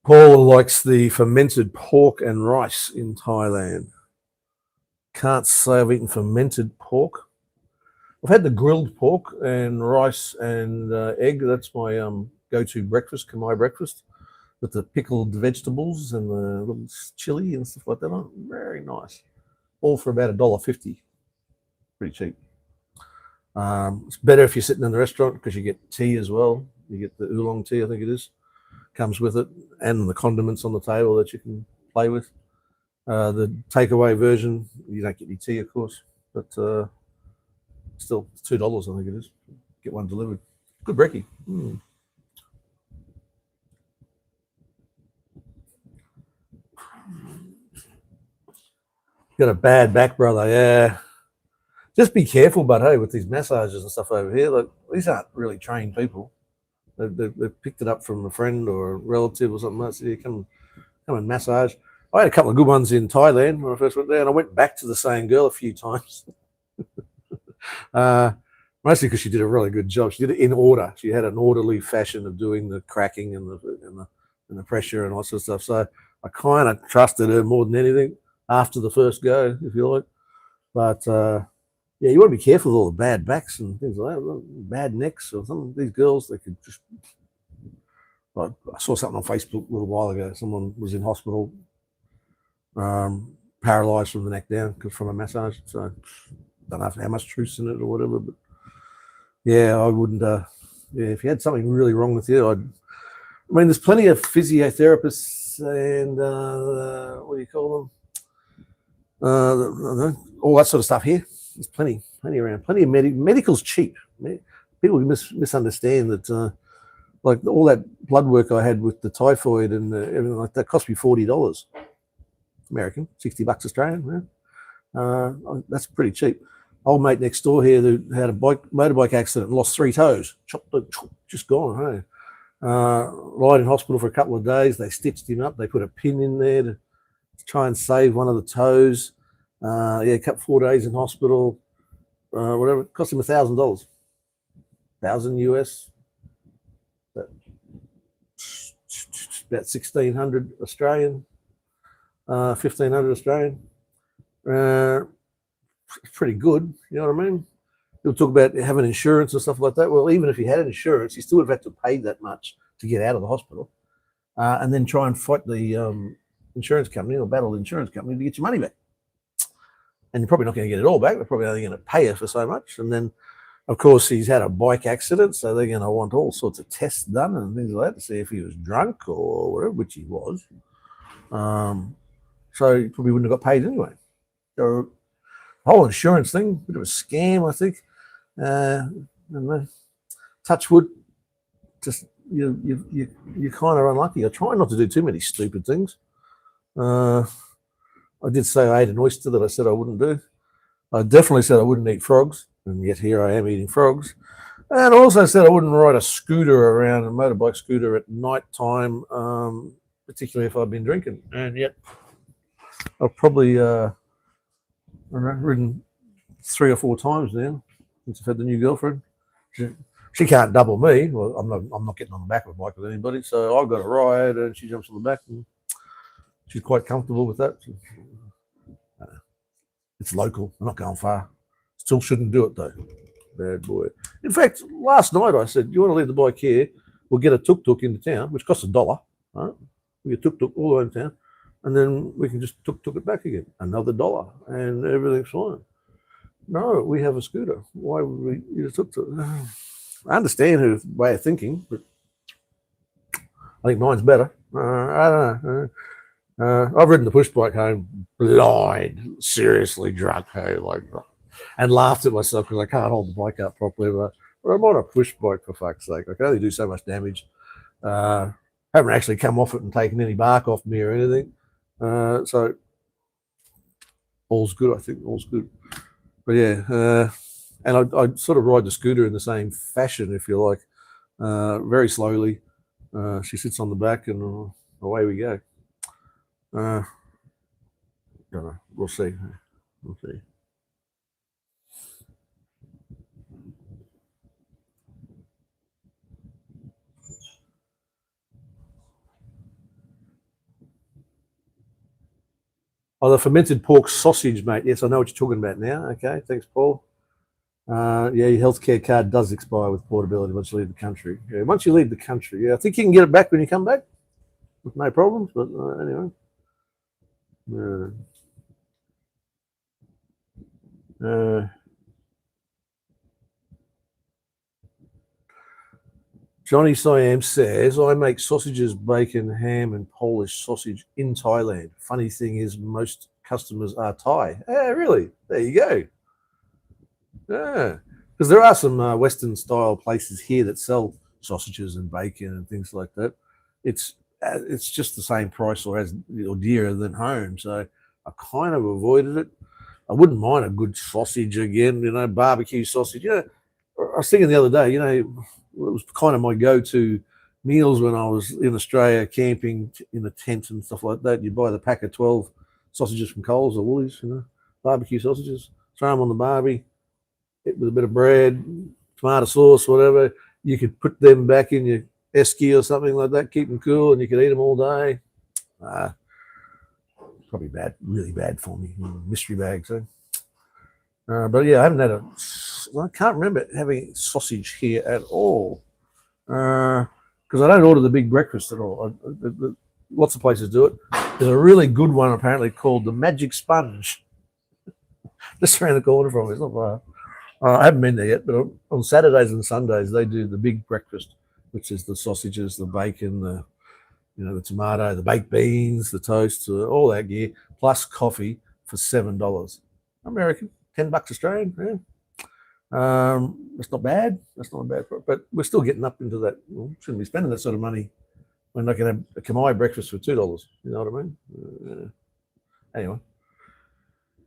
Paul likes the fermented pork and rice in Thailand. Can't say I've eaten fermented pork. I've had the grilled pork and rice and egg. That's my go-to breakfast, Khmer breakfast, with the pickled vegetables and the little chili and stuff like that on. Very nice. All for about $1.50. Pretty cheap. It's better if you're sitting in the restaurant, because you get tea as well. You get the oolong tea, I think it is, comes with it, and the condiments on the table that you can play with. The takeaway version, you don't get any tea, of course, but still $2, I think it is. get one delivered. Good brekkie. Got a bad back, brother. Yeah. Just be careful, but hey, with these massages and stuff over here, look, these aren't really trained people. They've picked it up from a friend or a relative or something like that. So you come and massage. I had a couple of good ones in Thailand when I first went there, and I went back to the same girl a few times. Mostly because she did a really good job. She did it in order. She had an orderly fashion of doing the cracking and the pressure and all sorts of stuff. So I kind of trusted her more than anything after the first go, if you like. But yeah, you want to be careful with all the bad backs and things like that, bad necks or something. These girls, they could just. I saw something on Facebook a little while ago. Someone was in hospital, paralyzed from the neck down from a massage. So I don't know how much truth's in it or whatever, but yeah, I wouldn't. Yeah, if you had something really wrong with you, I mean, there's plenty of physiotherapists and what do you call them? All that sort of stuff here. There's plenty around. Plenty of medical's cheap. People misunderstand that. Like all that blood work I had with the typhoid and everything like that cost me $40 American, $60 Australian. That's pretty cheap. Old mate next door here who had a motorbike accident and lost 3 toes, just gone. Hey, lied in hospital for a couple of days. They stitched him up. They put a pin in there to try and save one of the toes. Yeah, kept 4 days in hospital. Whatever, it cost him $1,000, $1,000 US. About 1,600 Australian, 1,500 Australian. It's pretty good, you know what I mean? People talk about having insurance and stuff like that. Well, even if you had insurance, you still would have had to pay that much to get out of the hospital, and then try and fight the insurance company or battle the insurance company to get your money back. And you're probably not going to get it all back. They're probably only going to pay you for so much, and then. Of course, he's had a bike accident, so they're going to want all sorts of tests done and things like that to see if he was drunk or whatever, which he was. So he probably wouldn't have got paid anyway. So the whole insurance thing, bit of a scam, I think. And touch wood, just you're kind of unlucky. I try not to do too many stupid things. I did say I ate an oyster that I said I wouldn't do. I definitely said I wouldn't eat frogs. And yet here I am eating frogs. And I also said I wouldn't ride a scooter around, a motorbike scooter at night time, particularly if I'd been drinking. And yet I've probably ridden 3 or 4 times now since I've had the new girlfriend. She can't double me. Well, I'm not getting on the back of a bike with anybody. So I've got a ride and she jumps on the back and she's quite comfortable with that. It's local. I'm not going far. Still shouldn't do it though. Bad boy. In fact, last night I said, you want to leave the bike here? We'll get a tuk-tuk into town, which costs $1. Right? We get tuk-tuk all the way into town, and then we can just tuk-tuk it back again. Another $1, and everything's fine. No, we have a scooter. Why would we use a tuk-tuk? I understand her way of thinking, but I think mine's better. I don't know. I've ridden the push bike home blind, seriously drunk, hey, like, and laughed at myself because I can't hold the bike up properly. But I'm on a push bike, for fuck's sake. I can only do so much damage. Haven't actually come off it and taken any bark off me or anything. So all's good, I think. All's good. But yeah, and I sort of ride the scooter in the same fashion, if you like, very slowly. She sits on the back and away we go. Don't know. We'll see. We'll see. Oh, the fermented pork sausage, mate. Yes, I know what you're talking about now. Okay, thanks, Paul. Yeah, your healthcare card does expire with portability once you leave the country. Yeah, once you leave the country, yeah, I think you can get it back when you come back with no problems. But anyway, Johnny Siam says, I make sausages, bacon, ham, and Polish sausage in Thailand. Funny thing is, most customers are Thai. Yeah, really? There you go. Yeah. because there are some Western style places here that sell sausages and bacon and things like that. It's just the same price or dearer than home. So I kind of avoided it. I wouldn't mind a good sausage again, barbecue sausage. I was thinking the other day, it was kind of my go-to meals when I was in Australia camping in a tent and stuff like that. You buy the pack of 12 sausages from Coles or Woolies, barbecue sausages, throw them on the barbie, with a bit of bread, tomato sauce, whatever. You could put them back in your esky or something like that, keep them cool, and you could eat them all day. Probably bad, really bad for me. Mystery bag, so. But yeah, I haven't had I can't remember having sausage here at all. Because I don't order the big breakfast at all. Lots of places do it. There's a really good one apparently called the Magic Sponge, just around the corner from me. It's not far. I haven't been there yet, but on Saturdays and Sundays they do the big breakfast, which is the sausages, the bacon, the tomato, the baked beans, the toast, all that gear, plus coffee for $7 American, $10 Australian. Yeah. That's not bad. That's not bad, but we're still getting up into that. Shouldn't be spending that sort of money when I can have a Khmer breakfast for $2. You know what I mean? Anyway,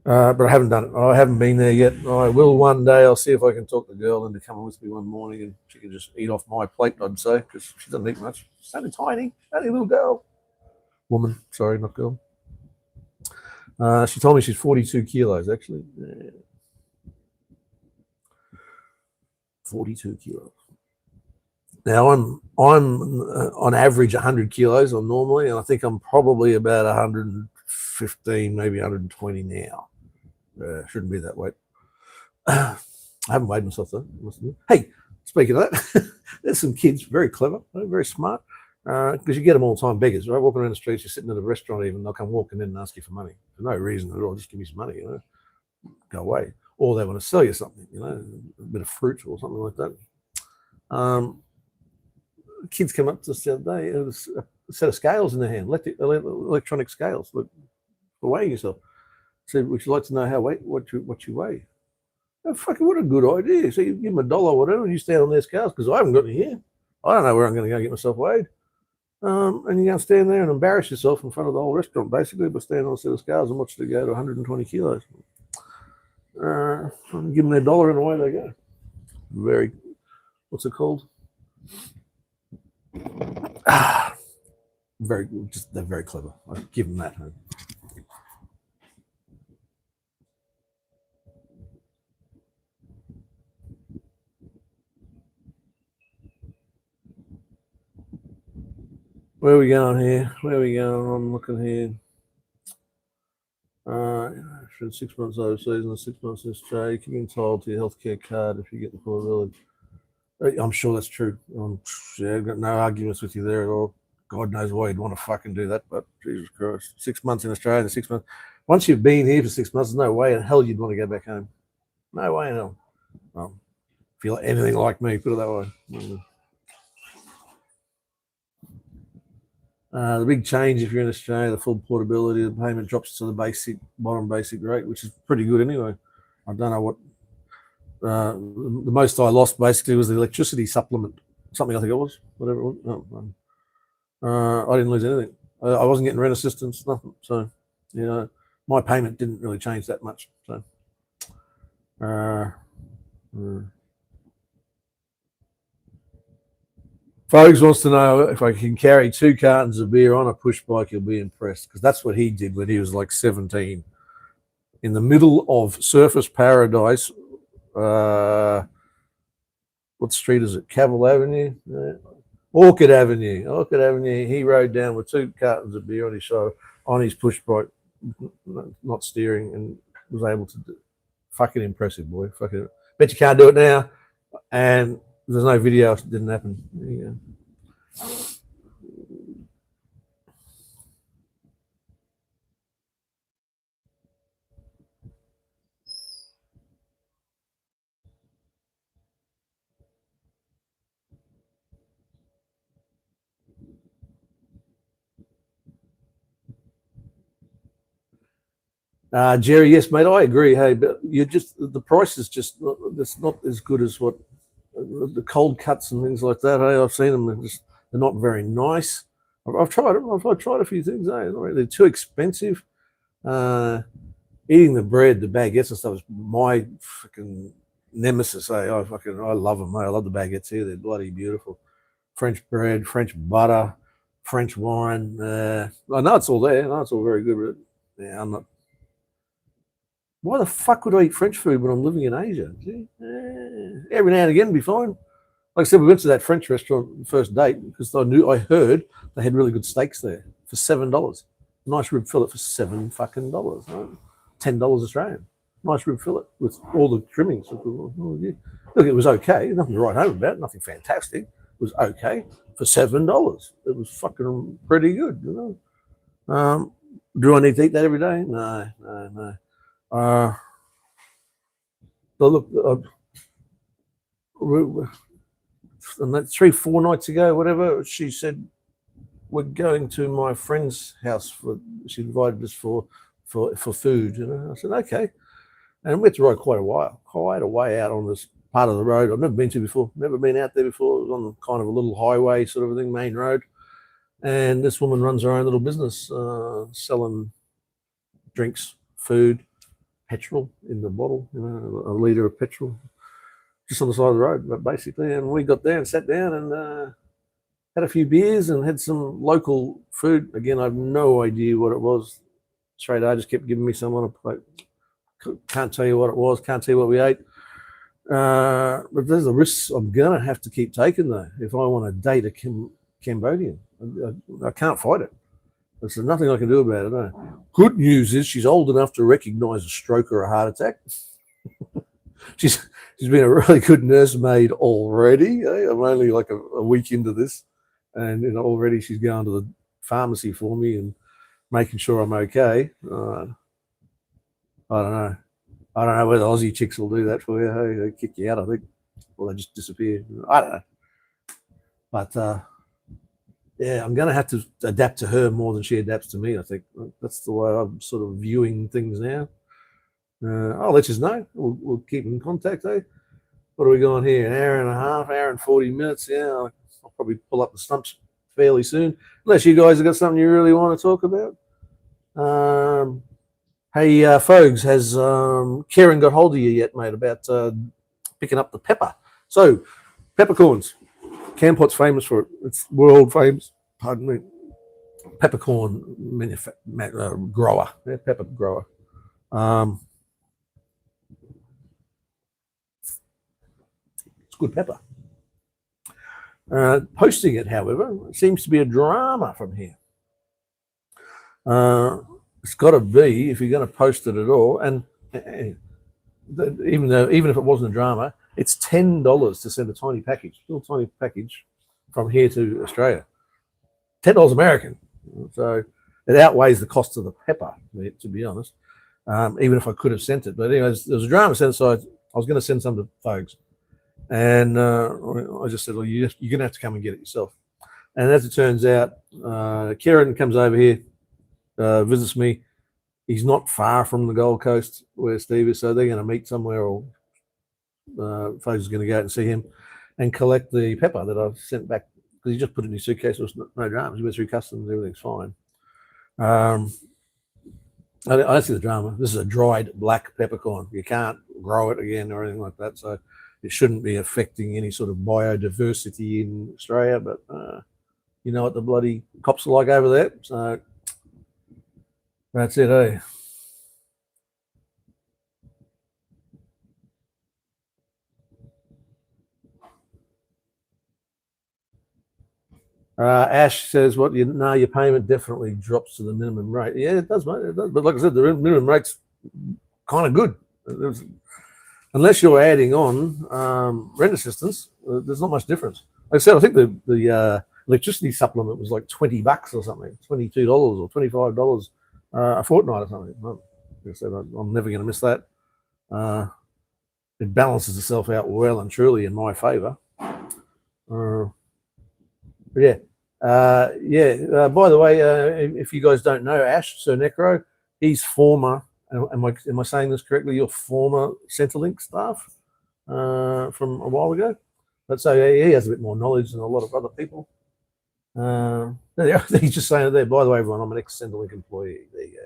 but I haven't done it. I haven't been there yet. I will one day. I'll see if I can talk the girl into coming with me one morning, and she can just eat off my plate. I'd say because she doesn't eat much. She's only tiny, only little girl, woman. Sorry, not girl. She told me she's 42 kilos actually. 42 kilos. Now I'm on average 100 kilos on normally, and I think I'm probably about 115, maybe 120 now. Shouldn't be that weight. I haven't weighed myself though. Hey, speaking of that, there's some kids very clever, very smart, because you get them all the time, beggars, right? Walking around the streets, you're sitting at a restaurant, even they'll come walking in and ask you for money for no reason at all. Just give me some money, go away. Or they want to sell you something, a bit of fruit or something like that. Kids come up to us the other day, a set of scales in their hand, electronic scales, for weighing yourself. Said, would you like to know what you weigh? Oh, fucking what a good idea. So you give them $1 or whatever, and you stand on their scales, because I haven't got any here. I don't know where I'm going to go get myself weighed. And you're going to stand there and embarrass yourself in front of the whole restaurant, basically, by standing on a set of scales and watch it go to 120 kilos. Give them their dollar and away they go. What's it called? They're very clever. I give them that. Where are we going here? Where are we going? I'm looking here. 6 months overseas and 6 months in Australia, you can be entitled to your healthcare card if you get the full village. I'm sure that's true. I've got no arguments with you there at all. God knows why you'd want to fucking do that, but Jesus Christ. 6 months in Australia and 6 months. Once you've been here for 6 months, there's no way in hell you'd want to go back home. No way in hell. If you're anything like me, put it that way. The big change if you're in Australia, the full portability, the payment drops to the bottom basic rate, which is pretty good anyway. I don't know what the most I lost basically was the electricity supplement, something I think it was, whatever it was. I didn't lose anything. I wasn't getting rent assistance, nothing. So, my payment didn't really change that much. So, Fogs wants to know if I can carry 2 cartons of beer on a push bike, he'll be impressed, because that's what he did when he was like 17. In the middle of Surfers Paradise, what street is it? Cavill Avenue? Orchid Avenue. He rode down with 2 cartons of beer on his shoulder, on his push bike, not steering, and was able to do. Fucking impressive, boy. Fucking bet you can't do it now. And there's no video. It didn't happen. There you go. Jerry, yes, mate, I agree. Hey, but you just the price is just it's not as good as what the cold cuts and things like that. Hey, I've seen them; they're not very nice. I've tried them. I've tried a few things. Hey, they're too expensive. Uh, Eating the bread, the baguettes and stuff is my fucking nemesis. Hey, I love them. Hey, I love the baguettes here. They're bloody beautiful. French bread, French butter, French wine. I know it's all there. I know it's all very good, but yeah, I'm not. Why the fuck would I eat French food when I'm living in Asia? Every now and again, it'd be fine. Like I said, we went to that French restaurant the first date because I heard they had really good steaks there for $7. Nice rib fillet for $7 fucking, right? $10 Australian. Nice rib fillet with all the trimmings. Look, it was okay. Nothing to write home about. Nothing fantastic. It was okay for $7. It was fucking pretty good, you know. Do I need to eat that every day? No. But look, and that 3-4 nights ago, whatever, she said we're going to my friend's house she invited us for food, you know. I said okay, and we had to ride quite a way out on this part of the road I've never been to before, never been out there before. It was on kind of a little highway sort of a thing, main road, and this woman runs her own little business selling drinks, food, petrol in the bottle, you know, a litre of petrol just on the side of the road, but basically. And we got there and sat down and had a few beers and had some local food. Again, I have no idea what it was. Straight I just kept giving me some on a plate. Can't tell you what it was, can't tell you what we ate. But there's the risks I'm going to have to keep taking, though, if I want to date a Cambodian. I can't fight it. There's nothing I can do about it. No. Good news is she's old enough to recognise a stroke or a heart attack. She's been a really good nursemaid already. I'm only like a week into this, and you know, already she's going to the pharmacy for me and making sure I'm okay. I don't know. I don't know whether Aussie chicks will do that for you. Hey, they kick you out, I think, or they just disappear. I don't know. But yeah, I'm going to have to adapt to her more than she adapts to me. I think that's the way I'm sort of viewing things now. I'll let you know. We'll keep in contact, eh? What are we going here? An hour and a half, hour and 40 minutes. Yeah, I'll probably pull up the stumps fairly soon. Unless you guys have got something you really want to talk about. Hey, Fogs, has Karen got hold of you yet, mate, about picking up the pepper? So, peppercorns. Kampot's famous for it. It's world famous. Pardon me. Peppercorn grower. Yeah, pepper grower. It's good pepper. Posting it, however, seems to be a drama from here. It's got to be, if you're going to post it at all, and even if it wasn't a drama, it's $10 to send a tiny package, little tiny package, from here to Australia. $10 American, so it outweighs the cost of the pepper, to be honest. Even if I could have sent it, but anyways, there was a drama sent, so I was going to send some to folks, and I just said, "Well, you're going to have to come and get it yourself." And as it turns out, Kieran comes over here, visits me. He's not far from the Gold Coast where Steve is, so they're going to meet somewhere, or folks is going to go out and see him and collect the pepper that I've sent back, because he just put it in his suitcase. There was no dramas. He went through customs, everything's fine. I don't see the drama. This is a dried black peppercorn. You can't grow it again or anything like that, so it shouldn't be affecting any sort of biodiversity in Australia. But you know what the bloody cops are like over there, so that's it, eh? Ash says, "What you know, your payment definitely drops to the minimum rate." Yeah, it does, mate. It does. But like I said, the minimum rate's kind of good. Unless you're adding on rent assistance, there's not much difference. Like I said, I think the electricity supplement was like $20 or something, $22 or $25 a fortnight or something. Well, like I said, I'm never going to miss that. It balances itself out well and truly in my favour. Yeah. By the way, if you guys don't know Ash, Sir Necro, he's former Am I saying this correctly? Your former Centrelink staff from a while ago. But so he has a bit more knowledge than a lot of other people. He's just saying it there. By the way, everyone, I'm an ex-Centrelink employee. There you go.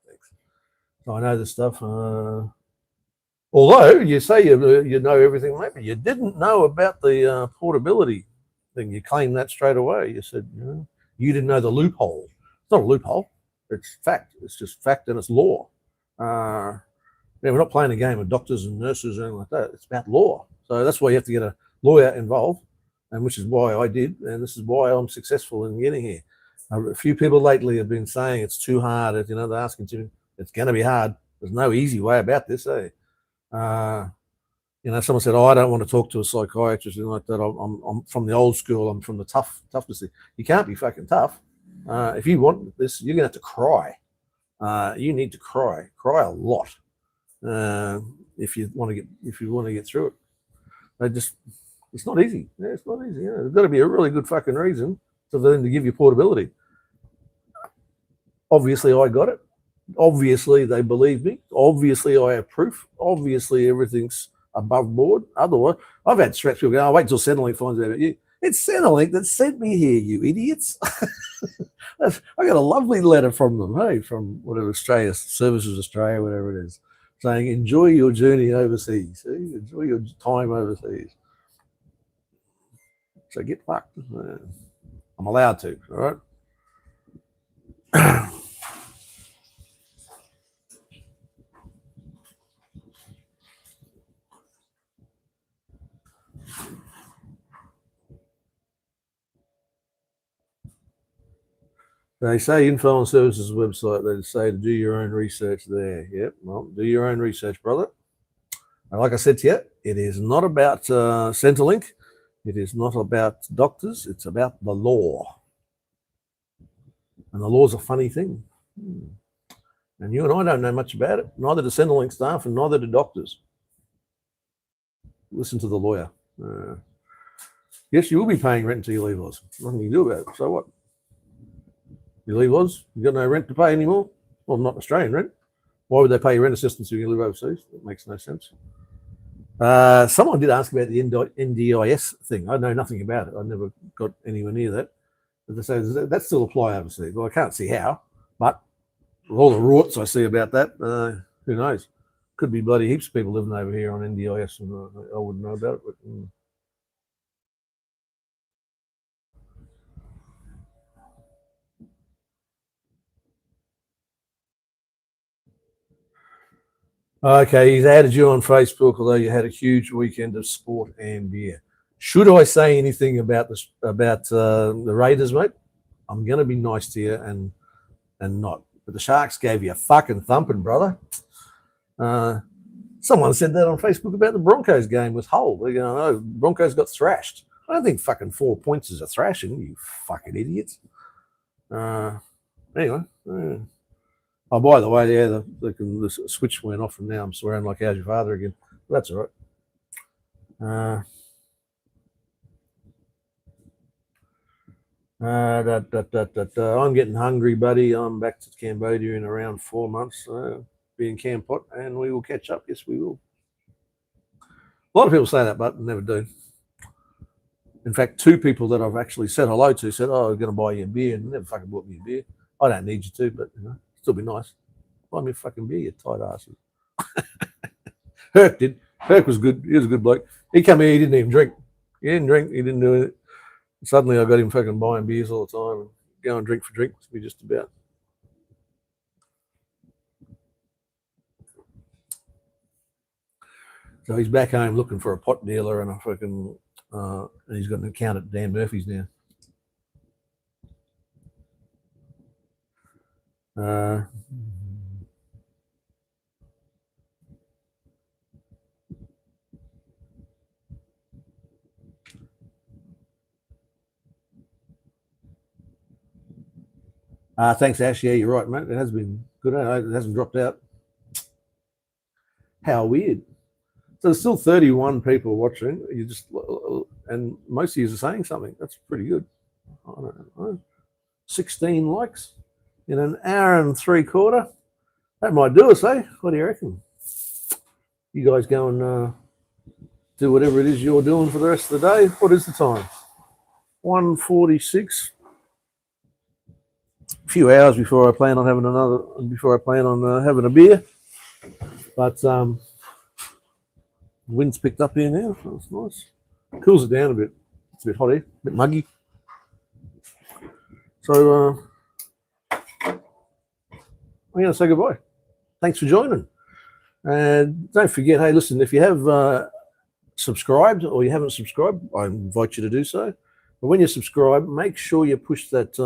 Thanks. So I know this stuff. Although you say you know everything, maybe you didn't know about the portability thing. You claimed that straight away. You said you didn't know the loophole. It's not a loophole. It's fact. It's just fact and it's law. We're not playing a game of doctors and nurses or anything like that. It's about law. So that's why you have to get a lawyer involved, and which is why I did, and this is why I'm successful in getting here. A few people lately have been saying it's too hard. They're asking to. It's going to be hard. There's no easy way about this, eh? Someone said, "Oh, I don't want to talk to a psychiatrist," and like that. I'm from the old school. I'm from the toughness. You can't be fucking tough. If you want this, you're gonna have to cry. You need to cry a lot if you want to get through it. It's not easy. Yeah, it's not easy. There's got to be a really good fucking reason for them to give you portability. Obviously, I got it. Obviously, they believe me. Obviously, I have proof. Obviously, everything's above board. Otherwise, I've had stretch people go, "Oh, wait till Centrelink finds out about you." It's Centrelink that sent me here, you idiots. I got a lovely letter from them, hey, from whatever Australia, Services Australia, whatever it is, saying, "Enjoy your journey overseas. See? Enjoy your time overseas." So get fucked. I'm allowed to, all right? They say Info and Services website, they say to do your own research there. Yep, well, do your own research, brother. And like I said to you, it is not about Centrelink. It is not about doctors. It's about the law. And the law's a funny thing. And you and I don't know much about it. Neither do Centrelink staff and neither do doctors. Listen to the lawyer. Yes, you will be paying rent until you leave Oz. Nothing you can do about it. So what? You leave Oz, you got no rent to pay anymore? Well, not Australian rent. Why would they pay you rent assistance if you live overseas? That makes no sense. Someone did ask about the NDIS thing. I know nothing about it. I never got anywhere near that. But they say, does that still apply overseas? Well, I can't see how, but with all the rorts I see about that, who knows? Could be bloody heaps of people living over here on NDIS, and I wouldn't know about it. But, Okay, he's added you on Facebook, although you had a huge weekend of sport and beer. Should I say anything about this about the Raiders, mate? I'm going to be nice to you and not. But the Sharks gave you a fucking thumping, brother. Someone said that on Facebook about the Broncos game with Hull. They're going, "Oh, Broncos got thrashed." I don't think fucking 4 points is a thrashing, you fucking idiots. Anyway. Oh, by the way, yeah, the switch went off, and now I'm swearing like "How's your father" again. That's all right. I'm getting hungry, buddy. I'm back to Cambodia in around 4 months. Be in Kampot, and we will catch up. Yes, we will. A lot of people say that, but never do. In fact, 2 people that I've actually said hello to said, "Oh, I'm going to buy you a beer," and never fucking bought me a beer. I don't need you to, but still be nice. Buy me a fucking beer, you tight asses. Herc did. Herc was good. He was a good bloke. He came here, he didn't even drink. He didn't drink. He didn't do it. Suddenly I got him fucking buying beers all the time and going drink for drink with me just about. So he's back home looking for a pot dealer and a fucking, and he's got an account at Dan Murphy's now. Thanks, Ash. Yeah, you're right, mate. It has been good. It hasn't dropped out. How weird. So there's still 31 people watching. You just, and most of you are saying something. That's pretty good. I don't know. 16 likes in an hour and 3/4. That might do us, eh? What do you reckon? You guys go and do whatever it is you're doing for the rest of the day. What is the time? 1:46. A few hours before I plan on having having a beer. But wind's picked up here now. So that's nice. Cools it down a bit. It's a bit hot here, a bit muggy. So I'm going to say goodbye. Thanks for joining. And don't forget, hey, listen, if you have subscribed or you haven't subscribed, I invite you to do so. But when you subscribe, make sure you push that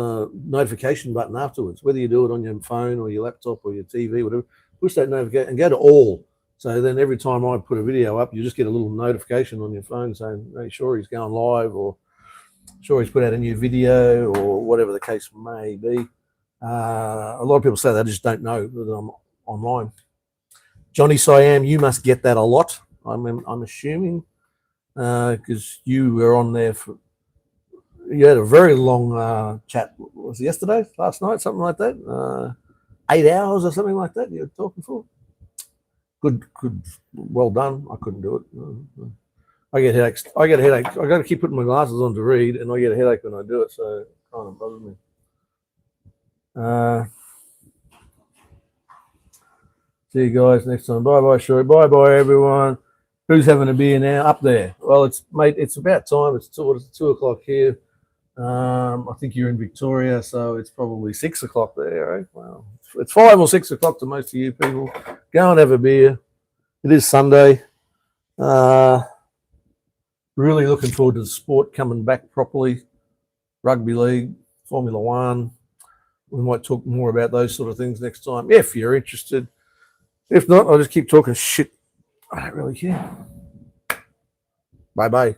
notification button afterwards, whether you do it on your phone or your laptop or your TV, whatever. Push that notification and go to all. So then every time I put a video up, you just get a little notification on your phone saying, make sure he's going live or sure he's put out a new video or whatever the case may be. A lot of people say they just don't know that I'm online. Johnny Siam, you must get that a lot. I'm assuming because you were on there you had a very long chat. Was it yesterday, last night, something like that? 8 hours or something like that you were talking for? Good, well done. I couldn't do it. I get headaches. I got to keep putting my glasses on to read, and I get a headache when I do it, so it kind of bothers me. See you guys next time. Bye-bye, Shuri. Bye-bye, everyone. Who's having a beer now? Up there. Well, it's about time. It's 2 o'clock here. I think you're in Victoria, so it's probably 6 o'clock there, right? Well, it's 5 or 6 o'clock to most of you people. Go and have a beer. It is Sunday. Really looking forward to the sport coming back properly. Rugby league, Formula One. We might talk more about those sort of things next time, if you're interested. If not, I'll just keep talking shit. I don't really care. Bye-bye.